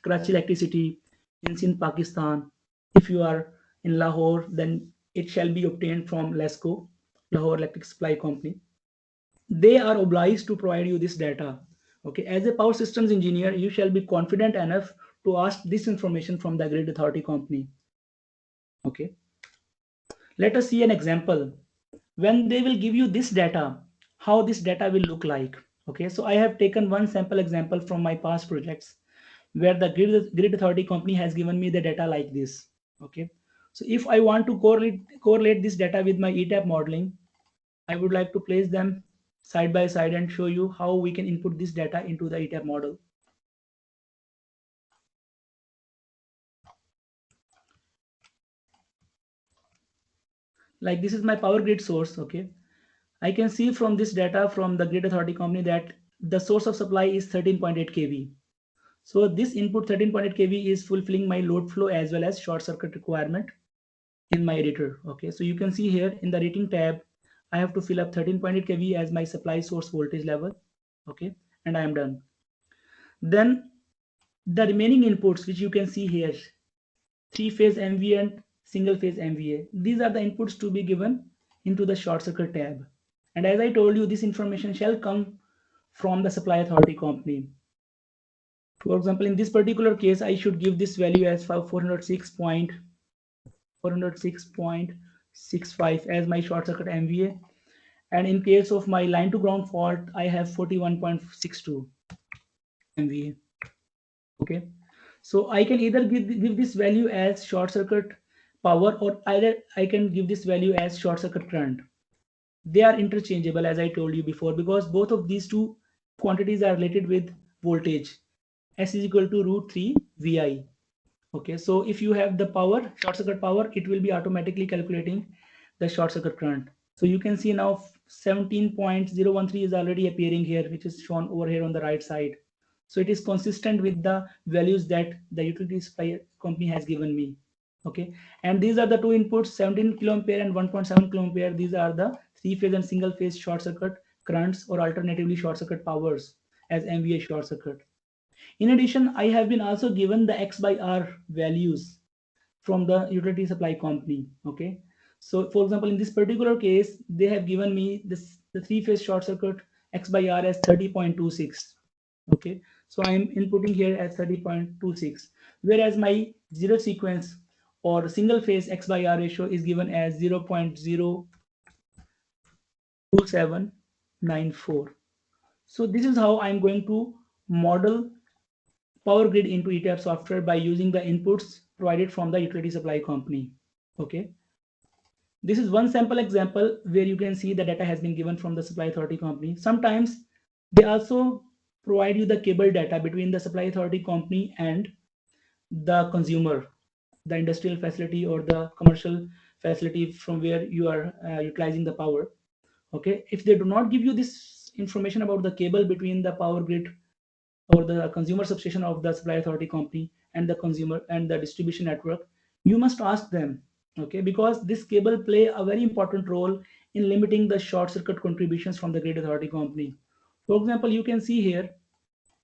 Karachi Electricity in Sindh, Pakistan. If you are in Lahore, then it shall be obtained from LESCO, Lahore Electric Supply Company. They are obliged to provide you this data. Okay, as a power systems engineer, you shall be confident enough to ask this information from the grid authority company. Okay, let us see an example. When they will give you this data, how this data will look like. Okay, so I have taken one sample example from my past projects where the grid authority company has given me the data like this. Okay, so if I want to correlate this data with my ETAP modeling, I would like to place them side by side and show you how we can input this data into the ETAP model. Like this is my power grid source. Okay, I can see from this data from the grid authority company that the source of supply is 13.8 kV. So this input 13.8 kV is fulfilling my load flow as well as short circuit requirement in my editor. Okay, so you can see here in the rating tab, I have to fill up 13.8 kV as my supply source voltage level. Okay, and I am done. Then the remaining inputs which you can see here, three-phase MVA and single-phase MVA, these are the inputs to be given into the short circuit tab. And as I told you, this information shall come from the supply authority company. For example, in this particular case, I should give this value as 406.65 as my short circuit MVA. And in case of my line to ground fault, I have 41.62 MVA. Okay, so I can either give this value as short circuit power, or either I can give this value as short circuit current. They are interchangeable, as I told you before, because both of these two quantities are related with voltage. S is equal to √3 VI. Okay, so if you have the power, short circuit power, it will be automatically calculating the short circuit current. So you can see now 17.013 is already appearing here, which is shown over here on the right side. So it is consistent with the values that the utility supply company has given me. Okay, and these are the two inputs, 17 kiloampere and 1.7 kiloampere. These are the three phase and single phase short circuit currents, or alternatively short circuit powers, as MVA short circuit. In addition, I have been also given the X by R values from the utility supply company. Okay, so for example, in this particular case, they have given me the three phase short circuit X by R as 30.26. Okay, so I am inputting here as 30.26, whereas my zero sequence or single phase X by R ratio is given as 0.02794. So this is how I'm going to model Power Grid into ETAP software by using the inputs provided from the utility supply company. Okay, this is one sample example where you can see the data has been given from the supply authority company. Sometimes they also provide you the cable data between the supply authority company and the consumer, the industrial facility or the commercial facility from where you are utilizing the power. Okay, if they do not give you this information about the cable between the power grid or the consumer substation of the supply authority company and the consumer and the distribution network, you must ask them. Okay, because this cable play a very important role in limiting the short circuit contributions from the grid authority company. For example, you can see here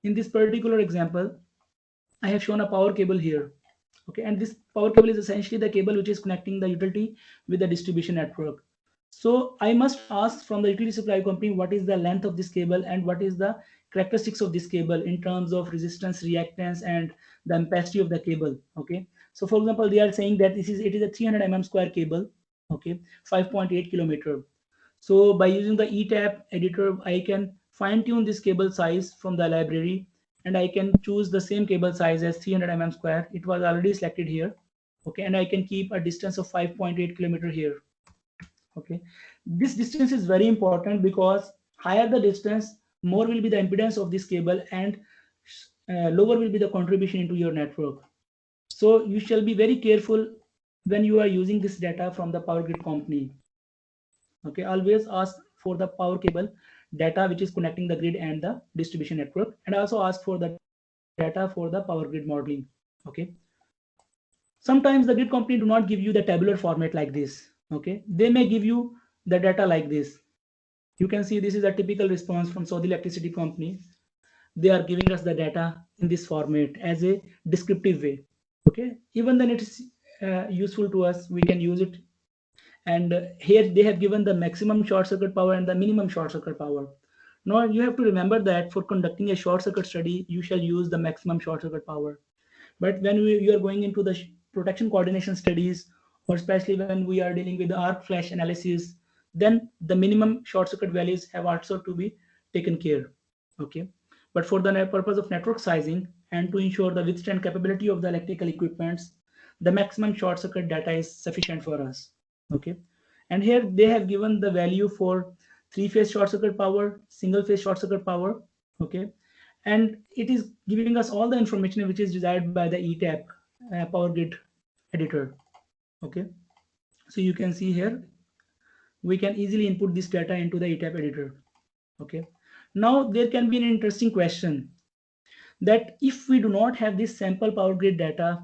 in this particular example, I have shown a power cable here. Okay, and this power cable is essentially the cable which is connecting the utility with the distribution network. So I must ask from the utility supply company what is the length of this cable and what is the characteristics of this cable in terms of resistance, reactance, and the ampacity of the cable. Okay, so for example, they are saying that it is a 300 mm square cable. Okay, 5.8 kilometer. So by using the ETAP editor, I can fine tune this cable size from the library, and I can choose the same cable size as 300 mm square. It was already selected here. Okay, and I can keep a distance of 5.8 kilometer here. Okay, this distance is very important because higher the distance, more will be the impedance of this cable, and lower will be the contribution into your network. So you shall be very careful when you are using this data from the power grid company. Okay, always ask for the power cable data which is connecting the grid and the distribution network, and also ask for the data for the power grid modeling. Okay, sometimes the grid company do not give you the tabular format like this. Okay, they may give you the data like this. You can see this is a typical response from Saudi Electricity Company. They are giving us the data in this format as a descriptive way. Okay, even then it is useful to us, we can use it. And here they have given the maximum short circuit power and the minimum short circuit power. Now you have to remember that for conducting a short circuit study, you shall use the maximum short circuit power. But when you are going into the protection coordination studies, or especially when we are dealing with the arc flash analysis, then the minimum short circuit values have also to be taken care. Okay, but for the purpose of network sizing and to ensure the withstand capability of the electrical equipments, the maximum short circuit data is sufficient for us. Okay, and here they have given the value for three phase short circuit power, single phase short circuit power. Okay, and it is giving us all the information which is desired by the ETAP Power Grid editor. Okay, so you can see here we can easily input this data into the ETAP editor. Okay, now there can be an interesting question that if we do not have this sample power grid data,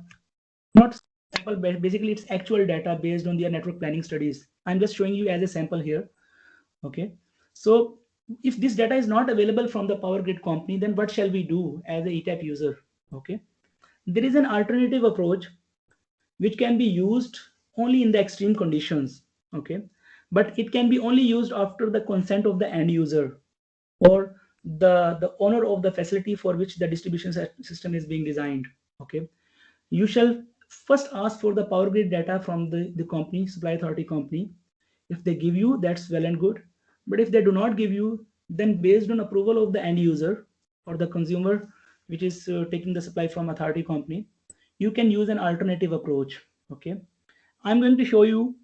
not sample, basically it's actual data based on their network planning studies. I'm just showing you as a sample here. Okay, so if this data is not available from the power grid company, then what shall we do as a ETAP user? Okay, there is an alternative approach which can be used only in the extreme conditions. Okay, but it can be only used after the consent of the end user or the owner of the facility for which the distribution system is being designed. Okay, you shall first ask for the power grid data from the company, supply authority company. If they give you, that's well and good. But if they do not give you, then based on approval of the end user or the consumer, which is taking the supply from authority company, you can use an alternative approach. Okay, I'm going to show you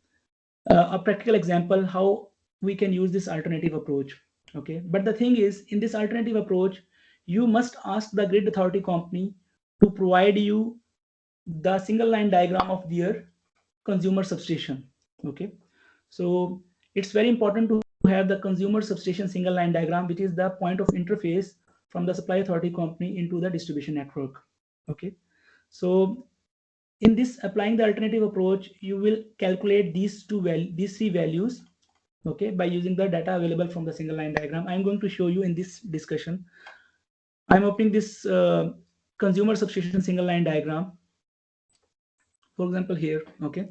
a practical example how we can use this alternative approach. Okay, but the thing is, in this alternative approach, you must ask the grid authority company to provide you the single line diagram of their consumer substation. Okay, so it's very important to have the consumer substation single line diagram, which is the point of interface from the supply authority company into the distribution network. Okay, so in this applying the alternative approach, you will calculate these three values, okay, by using the data available from the single line diagram. I'm going to show you in this discussion. I'm opening this consumer substation single line diagram, for example here. Okay,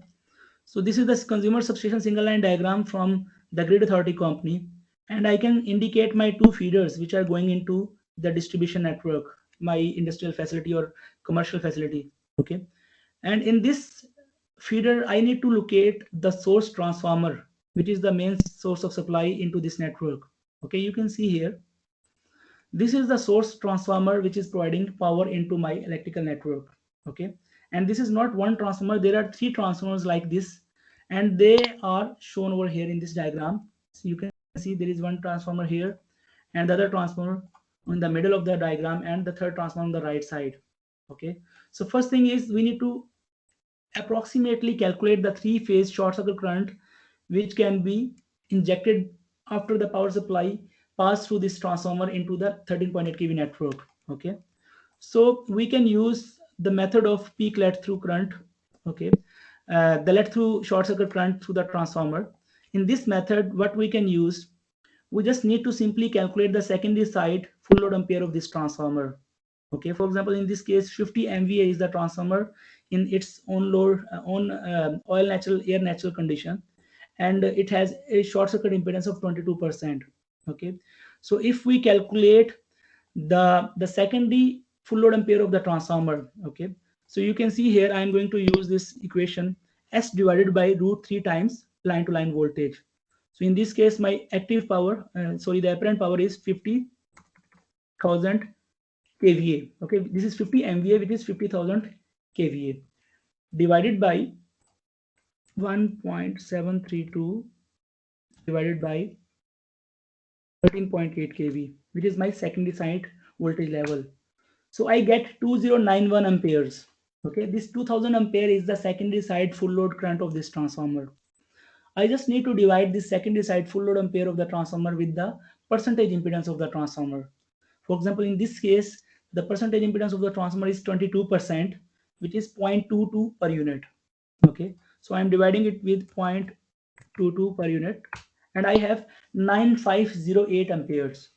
so this is the consumer substation single line diagram from the grid authority company, and I can indicate my two feeders which are going into the distribution network, my industrial facility or commercial facility. Okay, and in this feeder, I need to locate the source transformer, which is the main source of supply into this network. Okay, you can see here. This is the source transformer which is providing power into my electrical network. Okay, and this is not one transformer. There are three transformers like this, and they are shown over here in this diagram. So you can see there is one transformer here, and the other transformer in the middle of the diagram, and the third transformer on the right side. Okay, so first thing is we need to approximately calculate the three-phase short circuit current which can be injected after the power supply pass through this transformer into the 13.8 kV network. Okay, so we can use the method of peak let through current. Okay, the let through short circuit current through the transformer. In this method, what we can use, we just need to simply calculate the secondary side full load ampere of this transformer. Okay, for example, in this case 50 MVA is the transformer in its own load oil natural air natural condition, and it has a short circuit impedance of 22%. Okay, so if we calculate the secondary full load ampere of the transformer, okay, so you can see here I am going to use this equation, S divided by √3 times line to line voltage. So in this case my active power, the apparent power is 50,000 kVA. Okay, this is 50 MVA, which is 50,000 kVA, divided by 1.732 divided by 13.8 kV, which is my secondary side voltage level. So I get 2091 amperes. Okay, this 2000 ampere is the secondary side full load current of this transformer. I just need to divide this secondary side full load ampere of the transformer with the percentage impedance of the transformer. For example, in this case, the percentage impedance of the transformer is 22%, which is 0.22 per unit. Okay, so I'm dividing it with 0.22 per unit, and I have 9508 amperes.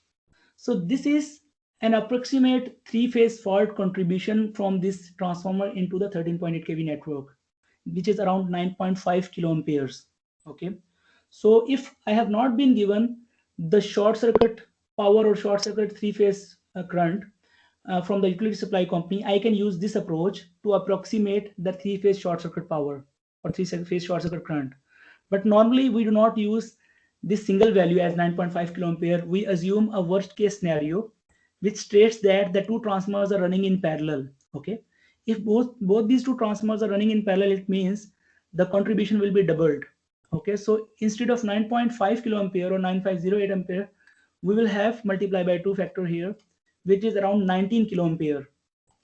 So this is an approximate three-phase fault contribution from this transformer into the 13.8 kV network, which is around 9.5 kiloamperes. Okay, so if I have not been given the short circuit power or short circuit three-phase current from the utility supply company, I can use this approach to approximate the three-phase short circuit power or three-phase short circuit current. But normally we do not use this single value as 9.5 kiloampere. We assume a worst case scenario which states that the two transformers are running in parallel. Okay, if both these two transformers are running in parallel, it means the contribution will be doubled. Okay, so instead of 9.5 kiloampere or 9508 ampere, we will have multiply by 2 factor here, which is around 19 kiloampere.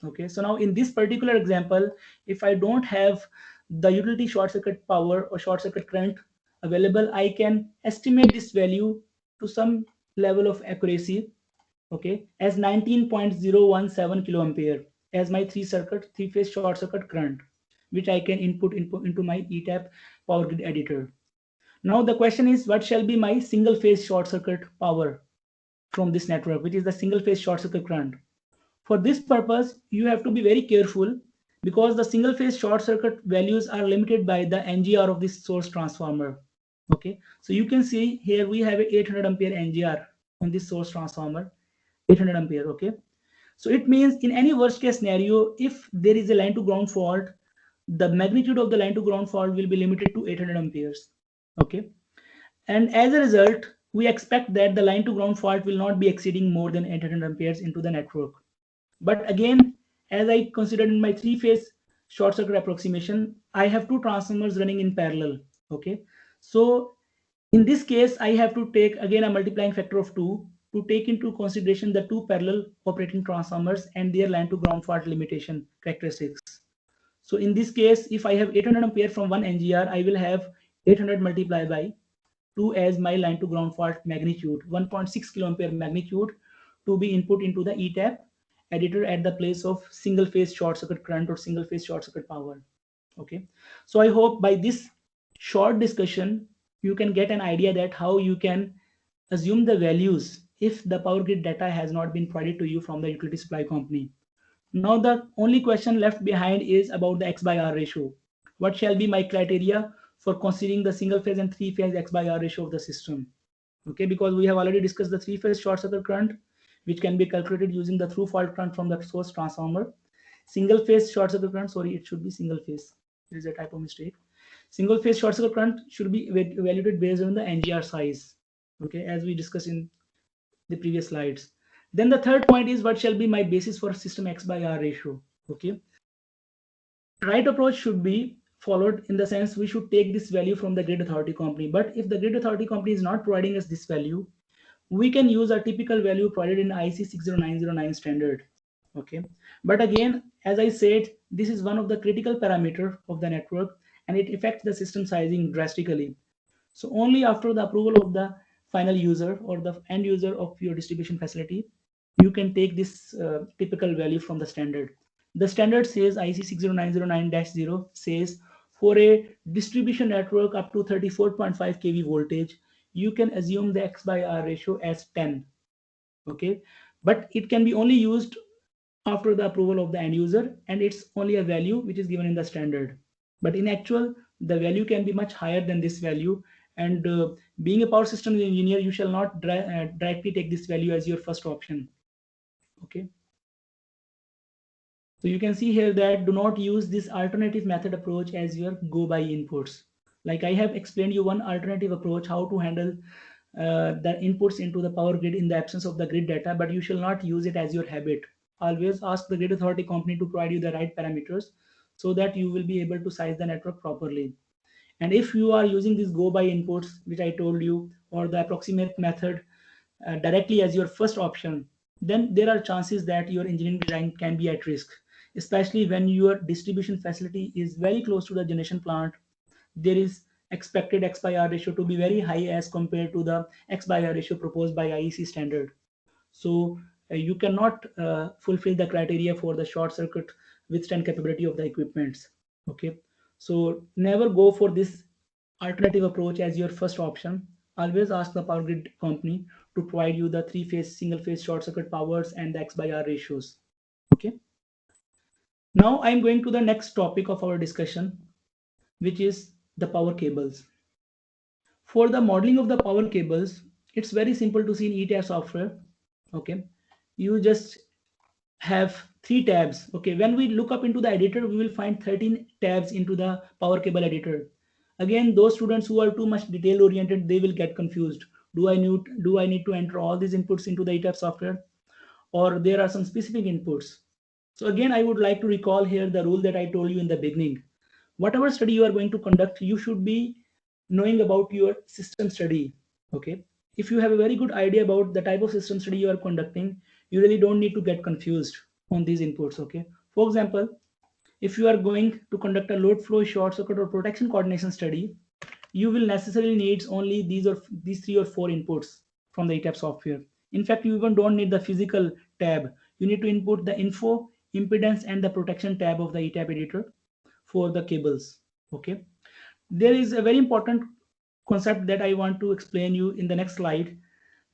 Okay, so now in this particular example, if I don't have the utility short circuit power or short circuit current available, I can estimate this value to some level of accuracy, okay, as 19.017 kiloampere as my three-phase short circuit current, which I can input into my ETAP power grid editor. Now the question is, what shall be my single phase short circuit power from this network, which is the single phase short circuit current? For this purpose, you have to be very careful because the single phase short circuit values are limited by the NGR of this source transformer. Okay, so you can see here we have a 800 ampere NGR on this source transformer, 800 ampere. Okay, so it means in any worst case scenario, if there is a line to ground fault, the magnitude of the line to ground fault will be limited to 800 amperes. Okay, and as a result, we expect that the line to ground fault will not be exceeding more than 800 amperes into the network. But again, as I considered in my three-phase short circuit approximation, I have two transformers running in parallel. Okay, so in this case, I have to take again a multiplying factor of 2 to take into consideration the two parallel operating transformers and their line to ground fault limitation characteristics. So in this case, if I have 800 ampere from one NGR, I will have 800 multiplied by 2 as my line to ground fault magnitude, 1.6 kiloampere magnitude, to be input into the ETAP editor at the place of single phase short circuit current or single phase short circuit power. Okay, so I hope by this short discussion you can get an idea that how you can assume the values if the power grid data has not been provided to you from the utility supply company. Now the only question left behind is about the X by R ratio. What shall be my criteria for considering the single phase and three phase X by R ratio of the system? Okay, because we have already discussed the three phase short circuit current, which can be calculated using the through fault current from the source transformer. Single phase short circuit current, sorry, it should be single phase. There is a typo mistake. Single phase short circuit current should be evaluated based on the NGR size. Okay, as we discussed in the previous slides. Then the third point is what shall be my basis for system X by R ratio. Okay, right approach should be followed in the sense we should take this value from the grid authority company. But if the grid authority company is not providing us this value, we can use a typical value provided in IEC 60909 standard. Okay, but again, as I said, this is one of the critical parameter of the network and it affects the system sizing drastically. So only after the approval of the final user or the end user of your distribution facility, you can take this typical value from the standard. The standard says IEC 60909-0 says for a distribution network up to 34.5 kV voltage, you can assume the X by R ratio as 10. Okay, but it can be only used after the approval of the end user and it's only a value which is given in the standard. But in actual, the value can be much higher than this value. And being a power systems engineer, you shall not directly take this value as your first option. Okay. So you can see here that do not use this alternative method approach as your go by inputs. Like I have explained you one alternative approach, how to handle the inputs into the power grid in the absence of the grid data, but you shall not use it as your habit. Always ask the grid authority company to provide you the right parameters so that you will be able to size the network properly. And if you are using these go by inputs, which I told you, or the approximate method directly as your first option, then there are chances that your engineering design can be at risk, especially when your distribution facility is very close to the generation plant. There is expected X by R ratio to be very high as compared to the X by R ratio proposed by IEC standard. So you cannot fulfill the criteria for the short circuit withstand capability of the equipments. Okay, so never go for this alternative approach as your first option. Always ask the power grid company to provide you the three phase single phase short circuit powers and the X by R ratios. Okay, now I'm going to the next topic of our discussion, which is the power cables. For the modeling of the power cables, it's very simple to see in ETAP software. Okay, you just have three tabs. Okay, when we look up into the editor, we will find 13 tabs into the power cable editor. Again, those students who are too much detail oriented, they will get confused. Do I need to enter all these inputs into the ETAP software, or there are some specific inputs? So again, I would like to recall here the rule that I told you in the beginning. Whatever study you are going to conduct, you should be knowing about your system study. Okay, if you have a very good idea about the type of system study you are conducting, you really don't need to get confused on these inputs. Okay, for example, if you are going to conduct a load flow, short circuit, or protection coordination study, you will necessarily need only these three or four inputs from the ETAP software. In fact, you even don't need the physical tab. You need to input the info, impedance, and the protection tab of the ETAP editor for the cables. Okay, there is a very important concept that I want to explain you in the next slide,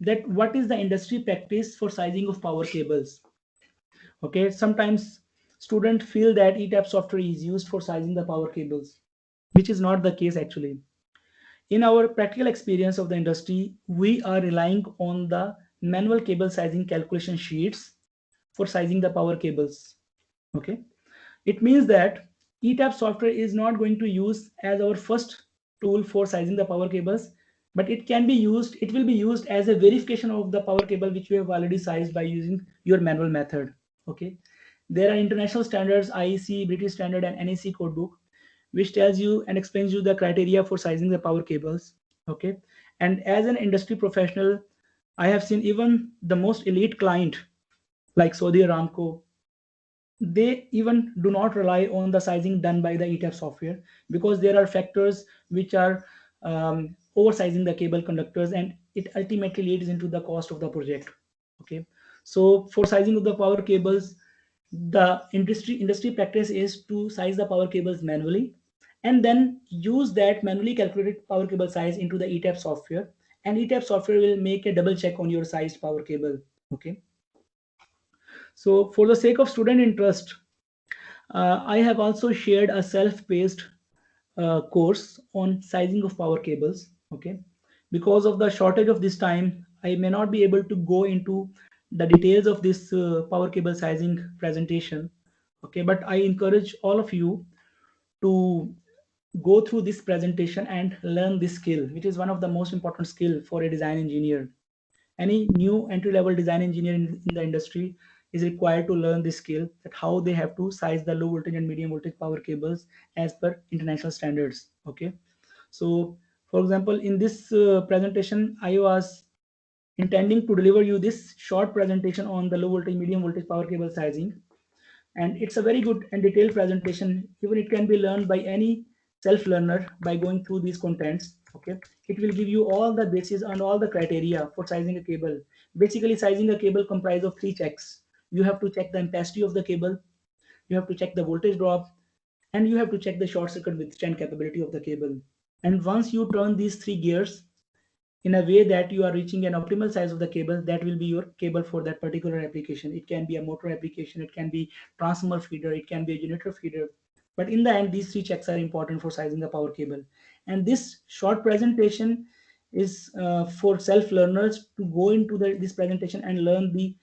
that what is the industry practice for sizing of power cables. Okay, sometimes students feel that ETAP software is used for sizing the power cables, which is not the case actually. In our practical experience of the industry, we are relying on the manual cable sizing calculation sheets for sizing the power cables. Okay, it means that ETAP software is not going to use as our first tool for sizing the power cables, but it will be used as a verification of the power cable which you have already sized by using your manual method. Okay, there are international standards, IEC, British standard, and NEC codebook, which tells you and explains you the criteria for sizing the power cables. Okay, and as an industry professional, I have seen even the most elite client like Saudi Aramco, they even do not rely on the sizing done by the ETAP software, because there are factors which are oversizing the cable conductors, and it ultimately leads into the cost of the project. Okay, so for sizing of the power cables, the industry practice is to size the power cables manually, and then use that manually calculated power cable size into the ETAP software, and ETAP software will make a double check on your sized power cable. Okay, so for the sake of student interest, I have also shared a self-paced course on sizing of power cables. Okay, because of the shortage of this time, I may not be able to go into the details of this power cable sizing presentation. Okay, but I encourage all of you to go through this presentation and learn this skill, which is one of the most important skill for a design engineer. Any new entry level design engineer in the industry is required to learn this skill, that how they have to size the low voltage and medium voltage power cables as per international standards. Okay, so for example, in this presentation, I was intending to deliver you this short presentation on the low voltage medium voltage power cable sizing, and it's a very good and detailed presentation. Even it can be learned by any self learner by going through these contents. Okay, it will give you all the basis and all the criteria for sizing a cable. Basically, sizing a cable comprises of three checks. You have to check the ampacity of the cable, you have to check the voltage drop, and you have to check the short circuit withstand capability of the cable. And once you turn these three gears in a way that you are reaching an optimal size of the cable, that will be your cable for that particular application. It can be a motor application, it can be transformer feeder, it can be a generator feeder, but in the end these three checks are important for sizing the power cable. And this short presentation is for self learners to go into this presentation and learn the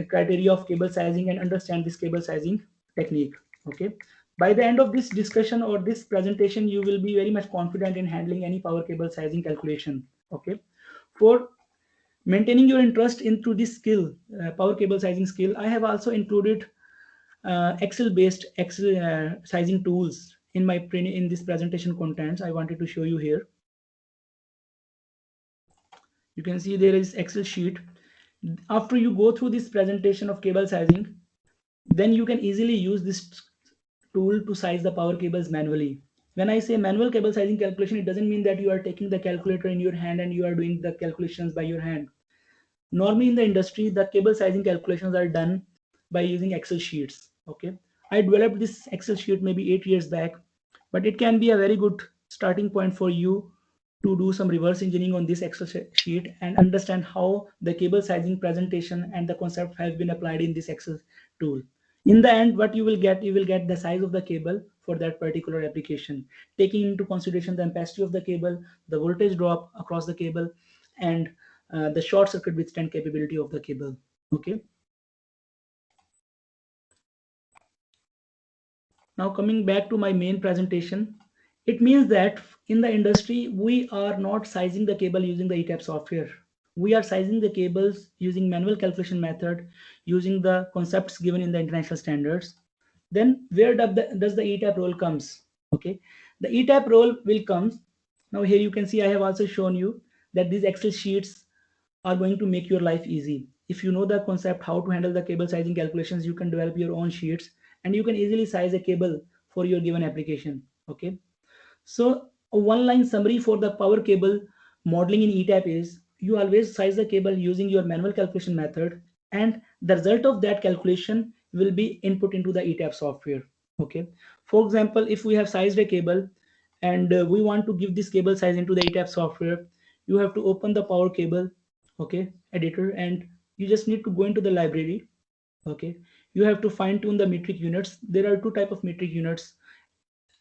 criteria of cable sizing and understand this cable sizing technique. Okay, by the end of this discussion or this presentation, you will be very much confident in handling any power cable sizing calculation. Okay, for maintaining your interest into this skill, power cable sizing skill, I have also included excel based excel sizing tools in my in this presentation contents. I wanted to show you here. You can see there is excel sheet. After you go through this presentation of cable sizing, then you can easily use this tool to size the power cables manually. When I say manual cable sizing calculation, it doesn't mean that you are taking the calculator in your hand and you are doing the calculations by your hand. Normally in the industry, the cable sizing calculations are done by using Excel sheets. Okay, I developed this Excel sheet maybe 8 years back, but it can be a very good starting point for you to do some reverse engineering on this Excel sheet and understand how the cable sizing presentation and the concept have been applied in this Excel tool. In the end, what you will get the size of the cable for that particular application, taking into consideration the ampacity of the cable, the voltage drop across the cable, and the short circuit withstand capability of the cable. Okay, now coming back to my main presentation, it means that in the industry we are not sizing the cable using the ETAP software. We are sizing the cables using manual calculation method, using the concepts given in the international standards. Then where does the ETAP role comes? Okay, the ETAP role will come. Now here you can see I have also shown you that these Excel sheets are going to make your life easy. If you know the concept how to handle the cable sizing calculations, you can develop your own sheets and you can easily size a cable for your given application. Okay, so a one line summary for the power cable modeling in ETAP is you always size the cable using your manual calculation method, and the result of that calculation will be input into the ETAP software. Okay, for example, if we have sized a cable and we want to give this cable size into the ETAP software, you have to open the power cable, okay, editor, and you just need to go into the library. Okay, you have to fine tune the metric units. There are two type of metric units,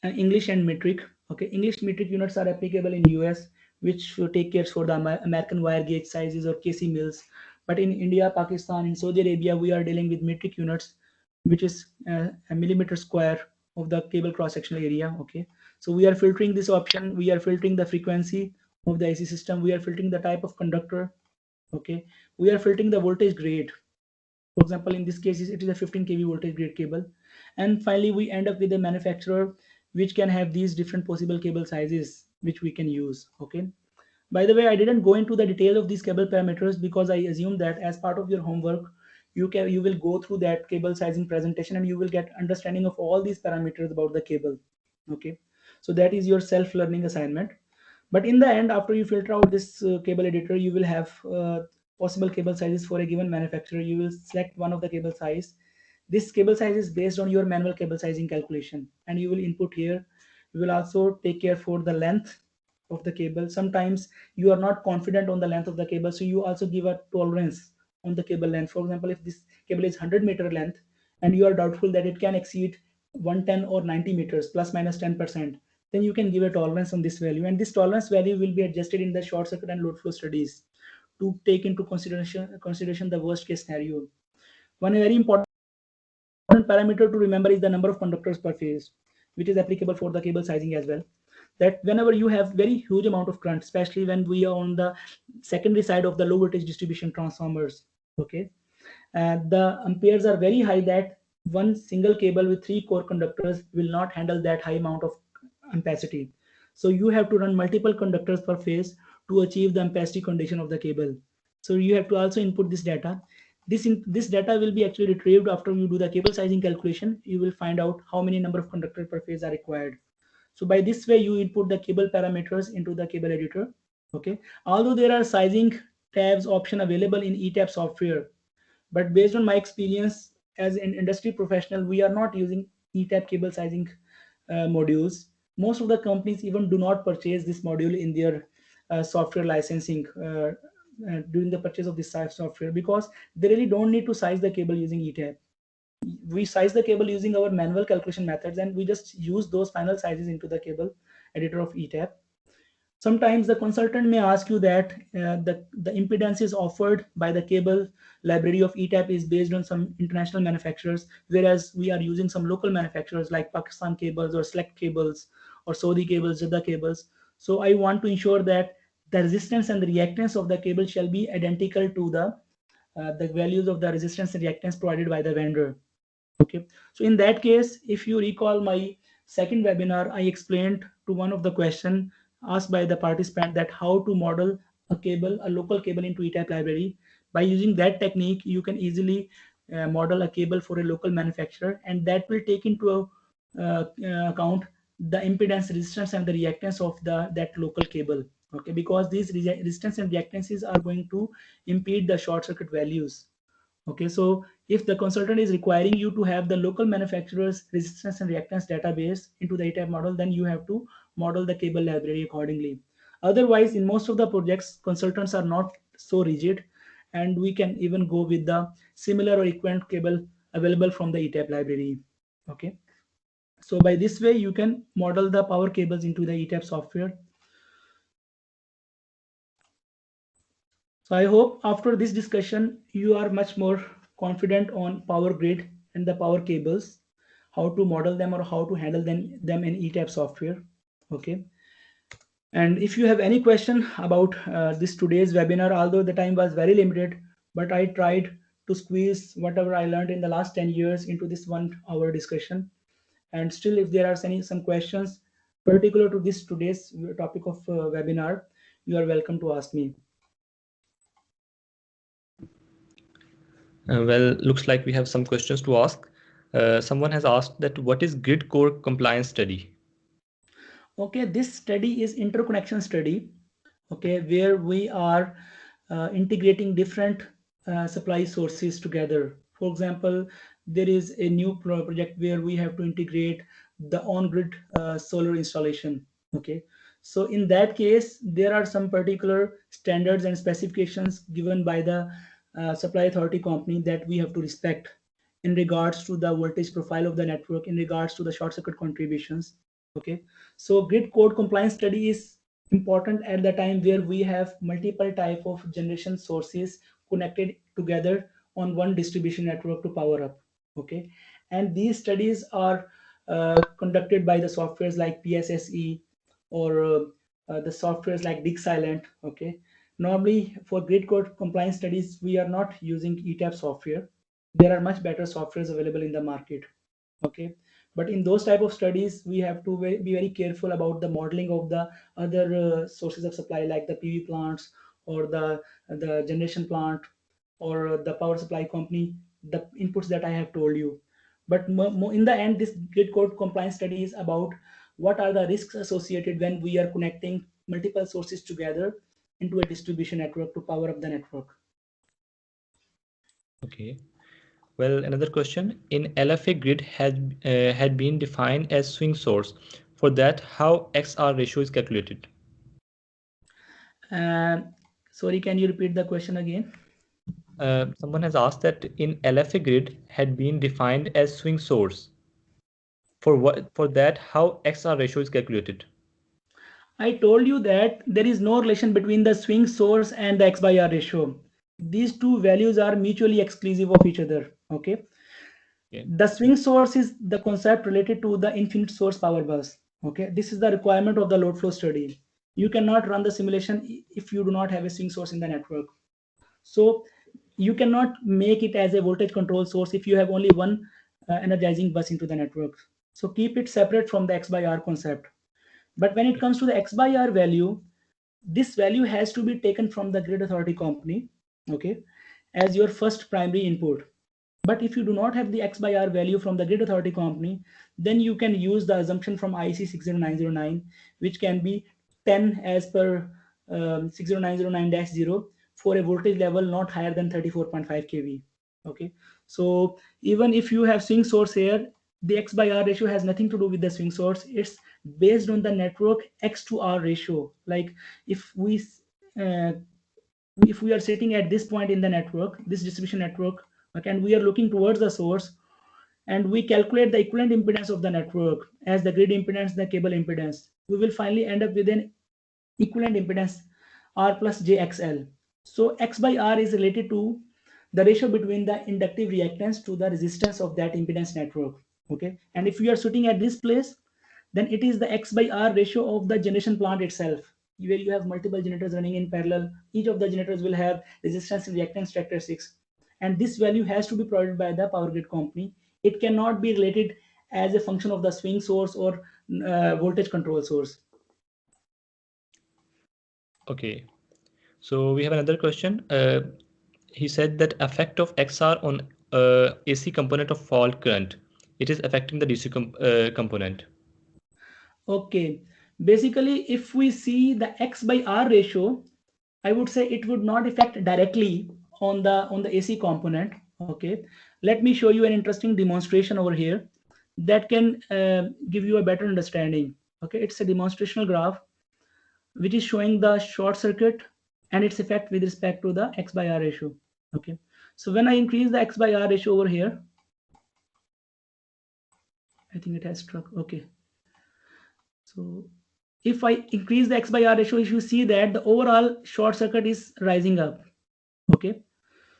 English and metric. Okay, English metric units are applicable in US, which take care for the American wire gauge sizes or KC mills. But in India, Pakistan, in Saudi Arabia, we are dealing with metric units, which is a millimeter square of the cable cross sectional area. Okay, so we are filtering this option. We are filtering the frequency of the AC system. We are filtering the type of conductor. Okay, we are filtering the voltage grade. For example, in this case, it is a 15 kV voltage grade cable. And finally, we end up with a manufacturer which can have these different possible cable sizes which we can use. Okay. By the way, I didn't go into the detail of these cable parameters because I assume that as part of your homework, you will go through that cable sizing presentation and you will get understanding of all these parameters about the cable. Okay. So that is your self-learning assignment. But in the end, after you filter out this cable editor, you will have possible cable sizes for a given manufacturer. You will select one of the cable size. This cable size is based on your manual cable sizing calculation, and you will input here. You will also take care for the length of the cable. Sometimes you are not confident on the length of the cable, so you also give a tolerance on the cable length. For example, if this cable is 100-meter length and you are doubtful that it can exceed 110 or 90 meters plus minus 10%, then you can give a tolerance on this value, and this tolerance value will be adjusted in the short circuit and load flow studies to take into consideration the worst case scenario. One very important parameter to remember is the number of conductors per phase, which is applicable for the cable sizing as well. That whenever you have very huge amount of current, especially when we are on the secondary side of the low voltage distribution transformers, okay, the amperes are very high, that one single cable with 3 core conductors will not handle that high amount of ampacity. So you have to run multiple conductors per phase to achieve the ampacity condition of the cable. So you have to also input this data. This data will be actually retrieved after you do the cable sizing calculation. You will find out how many number of conductors per phase are required. So by this way, you input the cable parameters into the cable editor. Okay. Although there are sizing tabs option available in ETAP software, but based on my experience as an industry professional, we are not using ETAP cable sizing modules. Most of the companies even do not purchase this module in their software licensing during the purchase of this software, because they really don't need to size the cable using ETAP. We size the cable using our manual calculation methods, and we just use those final sizes into the cable editor of ETAP. Sometimes the consultant may ask you that the impedance is offered by the cable library of ETAP is based on some international manufacturers, whereas we are using some local manufacturers like Pakistan Cables or Select Cables or Saudi Cables, Jeddah Cables. So I want to ensure that the resistance and the reactance of the cable shall be identical to the values of the resistance and reactance provided by the vendor. Okay, so in that case, if you recall my second webinar, I explained to one of the question asked by the participant that how to model a local cable into ETAP library. By using that technique, you can easily model a cable for a local manufacturer, and that will take into account the impedance, resistance, and the reactance of that local cable. Okay, because these resistance and reactances are going to impede the short circuit values. Okay, so if the consultant is requiring you to have the local manufacturer's resistance and reactance database into the ETAP model, then you have to model the cable library accordingly. Otherwise, in most of the projects, consultants are not so rigid, and we can even go with the similar or equivalent cable available from the ETAP library. Okay, so by this way, you can model the power cables into the ETAP software. So I hope after this discussion, you are much more confident on power grid and the power cables, how to model them or how to handle them in ETAP software. Okay. And if you have any question about this today's webinar, although the time was very limited, but I tried to squeeze whatever I learned in the last 10 years into this 1 hour discussion. And still, if there are some questions particular to this today's topic of webinar, you are welcome to ask me. Well, looks like we have some questions to ask. Someone has asked that what is grid core compliance study? Okay, this study is interconnection study, okay, where we are integrating different supply sources together. For example, there is a new project where we have to integrate the on-grid solar installation. Okay, so in that case, there are some particular standards and specifications given by the supply authority company that we have to respect in regards to the voltage profile of the network, in regards to the short circuit contributions. Okay, so grid code compliance study is important at the time where we have multiple type of generation sources connected together on one distribution network to power up. Okay, and these studies are conducted by the softwares like PSSE or the softwares like DigSilent. Okay, normally for grid code compliance studies, we are not using ETAP software. There are much better softwares available in the market. Okay, but in those type of studies, we have to be very careful about the modeling of the other sources of supply, like the PV plants or the generation plant or the power supply company, the inputs that I have told you. But in the end, this grid code compliance study is about what are the risks associated when we are connecting multiple sources together into a distribution network to power up the network. Okay. Well, another question. In LFA grid had been defined as swing source. For that, how XR ratio is calculated? Sorry, can you repeat the question again? Someone has asked that in LFA grid had been defined as swing source. For that, how XR ratio is calculated? I told you that there is no relation between the swing source and the X by R ratio. These two values are mutually exclusive of each other. Okay. Okay. The swing source is the concept related to the infinite source power bus. Okay. This is the requirement of the load flow study. You cannot run the simulation if you do not have a swing source in the network. So you cannot make it as a voltage control source if you have only one energizing bus into the network. So keep it separate from the X by R concept. But when it comes to the X by R value, this value has to be taken from the grid authority company, okay, as your first primary input. But if you do not have the X by R value from the grid authority company, then you can use the assumption from IEC 60909, which can be 10 as per 60909-0 for a voltage level not higher than 34.5 kV. Okay, so even if you have swing source here, the X by R ratio has nothing to do with the swing source. It's based on the network X to R ratio. Like if we uh, are sitting at this point in the network, this distribution network, okay, and we are looking towards the source, and we calculate the equivalent impedance of the network as the grid impedance, the cable impedance, we will finally end up with an equivalent impedance R plus JXL. So X by R is related to the ratio between the inductive reactance to the resistance of that impedance network. Okay, and if you are sitting at this place, then it is the X by R ratio of the generation plant itself, where you have multiple generators running in parallel. Each of the generators will have resistance and reactance characteristics, and this value has to be provided by the power grid company. It cannot be related as a function of the swing source or voltage control source. Okay. So we have another question. He said that effect of XR on AC component of fault current. It is affecting the DC component. Okay, basically, if we see the X by R ratio, I would say it would not affect directly on the AC component. Okay, let me show you an interesting demonstration over here that can give you a better understanding. Okay, it's a demonstrational graph which is showing the short circuit and its effect with respect to the X by R ratio. Okay, so when I increase the X by R ratio over here, I think it has struck. Okay, so if I increase the X by R ratio, you see that the overall short circuit is rising up. Okay,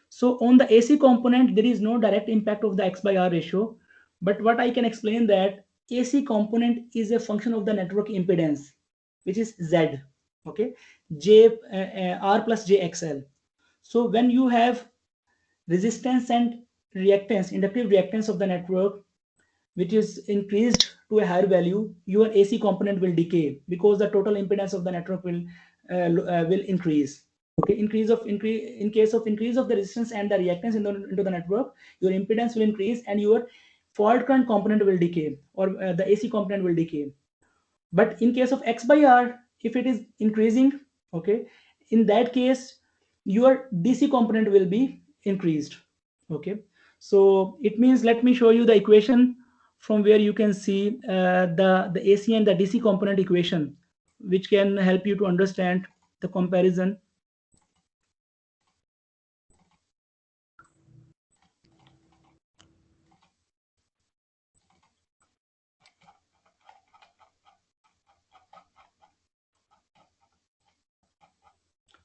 so on the AC component, there is no direct impact of the X by R ratio, but what I can explain that AC component is a function of the network impedance, which is Z. Okay, R plus JXL. So when you have resistance and reactance, inductive reactance of the network, which is increased to a higher value, your AC component will decay because the total impedance of the network will increase. Okay, in case of increase of the resistance and the reactance into the network, your impedance will increase and your fault current component will decay, or the AC component will decay. But in case of X by R, if it is increasing, okay, in that case, your DC component will be increased. Okay, so it means, let me show you the equation from where you can see the AC and the DC component equation, which can help you to understand the comparison.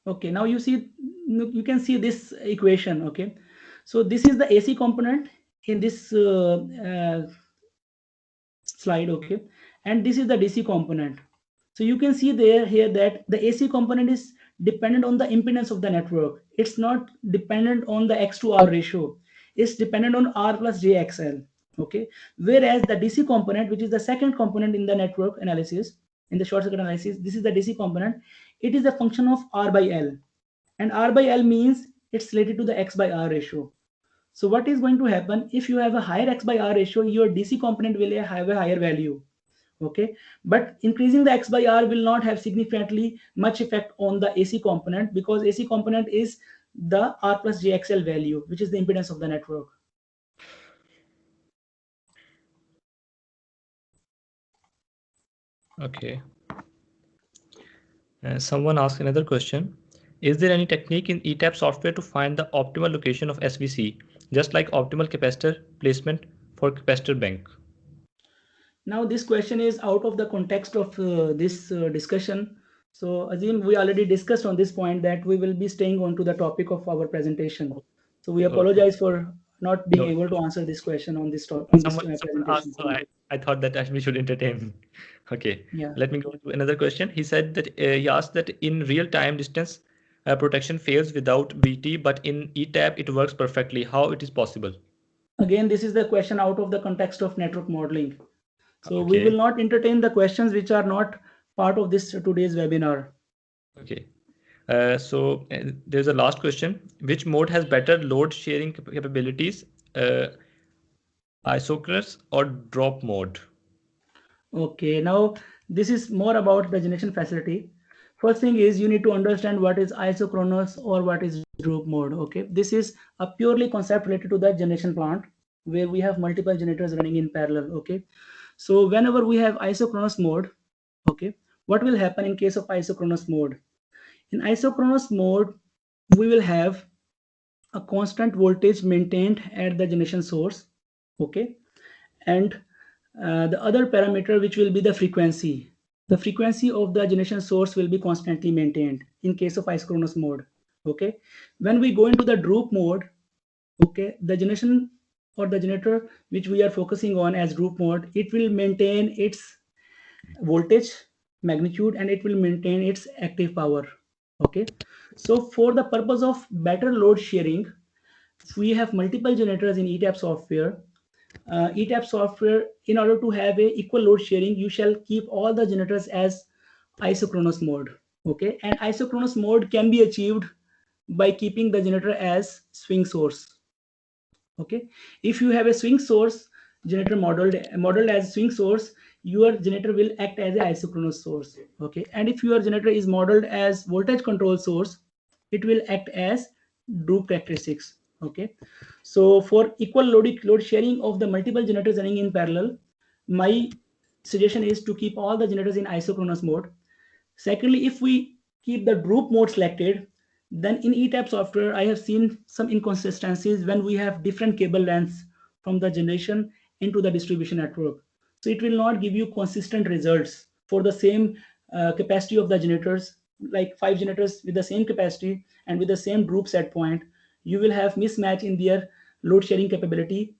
Okay, now you can see this equation. Okay, so this is the AC component in this slide. Okay, and this is the DC component. So you can see there here that the AC component is dependent on the impedance of the network. It's not dependent on the X to R ratio. It's dependent on R plus JXL. Okay, whereas the DC component, which is the second component in the network analysis, in the short circuit analysis, this is the DC component. It is a function of R by L, and R by L means it's related to the X by R ratio. So what is going to happen if you have a higher X by R ratio, your DC component will have a higher value. Okay, but increasing the X by R will not have significantly much effect on the AC component, because AC component is the R plus JXL value, which is the impedance of the network. Okay. Someone asked another question. Is there any technique in ETAP software to find the optimal location of SVC, just like optimal capacitor placement for capacitor bank? Now this question is out of the context of this discussion. So Azim, we already discussed on this point that we will be staying on to the topic of our presentation. So we Okay. apologize for not being No, able to answer this question on this someone presentation. asked, so I thought that we should entertain. Okay, Yeah. let me go to another question. He said that he asked that in real-time distance protection fails without BT, but in ETAP it works perfectly. How it is possible? Again, this is the question out of the context of network modeling. So we will Okay. not entertain the questions which are not part of this today's webinar. Okay. So there's a last question. Which mode has better load sharing capabilities, isochronous or drop mode? Okay, now this is more about the generation facility. First thing is you need to understand what is isochronous or what is droop mode. Okay, this is a purely concept related to the generation plant where we have multiple generators running in parallel. Okay, so whenever we have isochronous mode, okay, what will happen in case of isochronous mode? In isochronous mode, we will have a constant voltage maintained at the generation source. Okay, and the other parameter, which will be the frequency of the generation source will be constantly maintained in case of isochronous mode. Okay, when we go into the droop mode, okay, the generation or the generator which we are focusing on as droop mode, it will maintain its voltage magnitude and it will maintain its active power. Okay, so for the purpose of better load sharing, we have multiple generators in ETAP software. ETAP software, in order to have a equal load sharing, you shall keep all the generators as isochronous mode. Okay, and isochronous mode can be achieved by keeping the generator as swing source. Okay, if you have a swing source generator modeled as swing source, your generator will act as a isochronous source. Okay, and if your generator is modeled as voltage control source, it will act as droop characteristics. Okay, so for equal load sharing of the multiple generators running in parallel, my suggestion is to keep all the generators in isochronous mode. Secondly, if we keep the droop mode selected, then in ETAP software, I have seen some inconsistencies when we have different cable lengths from the generation into the distribution network. So it will not give you consistent results for the same capacity of the generators, like 5 generators with the same capacity and with the same droop set point. You will have mismatch in their load sharing capability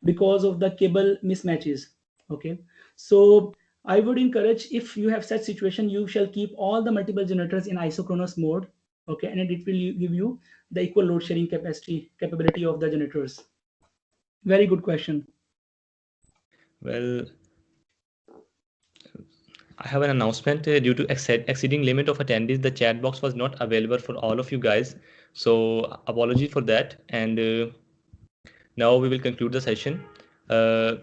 because of the cable mismatches. Okay, so I would encourage, if you have such situation, you shall keep all the multiple generators in isochronous mode. Okay, and it will give you the equal load sharing capability of the generators. Very good question. Well, I have an announcement. Due to exceeding limit of attendees, the chat box was not available for all of you guys. So apology for that. And now we will conclude the session. Now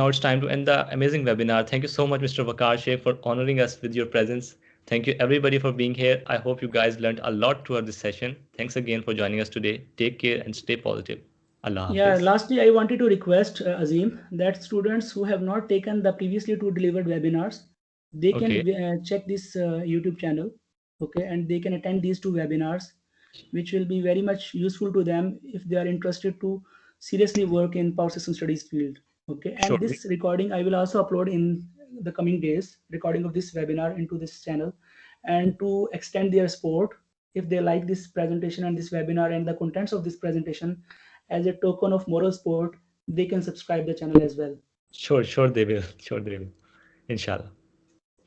it's time to end the amazing webinar. Thank you so much, Mr. Waqar Sheikh, for honoring us with your presence. Thank you everybody for being here. I hope you guys learned a lot throughout this session. Thanks again for joining us today. Take care and stay positive. Allah Yeah, Hafiz. lastly, I wanted to request Azim that students who have not taken the previously two delivered webinars, they can Okay, check this YouTube channel, okay, and they can attend these two webinars, which will be very much useful to them if they are interested to seriously work in power system studies field. Okay, sure. and this recording I will also upload in the coming days, recording of this webinar into this channel, and to extend their support, if they like this presentation and this webinar and the contents of this presentation, as a token of moral support, they can subscribe the channel as well. Sure they will. Sure they will. Inshallah.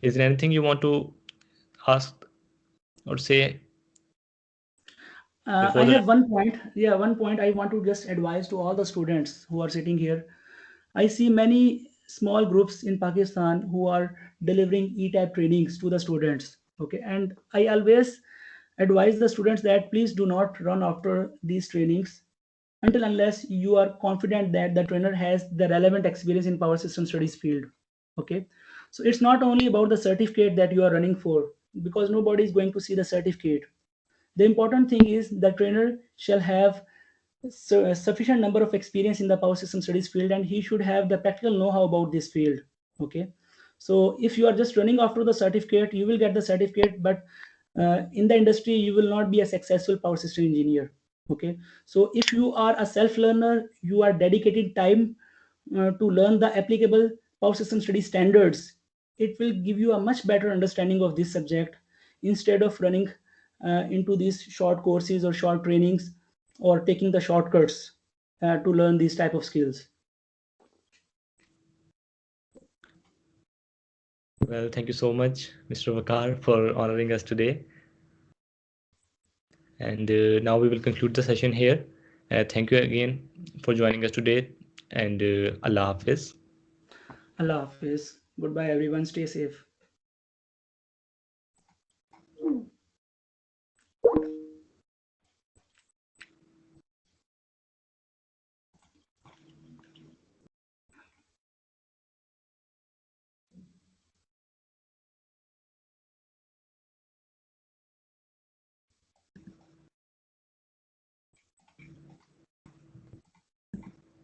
Is there anything you want to ask or say before I the have one point. Yeah, one point I want to just advise to all the students who are sitting here. I see many small groups in Pakistan who are delivering E-type trainings to the students. Okay, and I always advise the students that please do not run after these trainings until unless you are confident that the trainer has the relevant experience in power system studies field. Okay, so it's not only about the certificate that you are running for, because nobody is going to see the certificate. The important thing is the trainer shall have sufficient number of experience in the power system studies field, and he should have the practical know-how about this field. Okay, so if you are just running after the certificate, you will get the certificate, but in the industry you will not be a successful power system engineer. Okay, so if you are a self learner, you are dedicated time to learn the applicable power system study standards, it will give you a much better understanding of this subject, instead of running into these short courses or short trainings, or taking the shortcuts to learn these type of skills. Well, thank you so much, Mr. Waqar, for honoring us today. And now we will conclude the session here. Thank you again for joining us today, and Allah Hafiz. Allah Hafiz. Goodbye everyone, stay safe.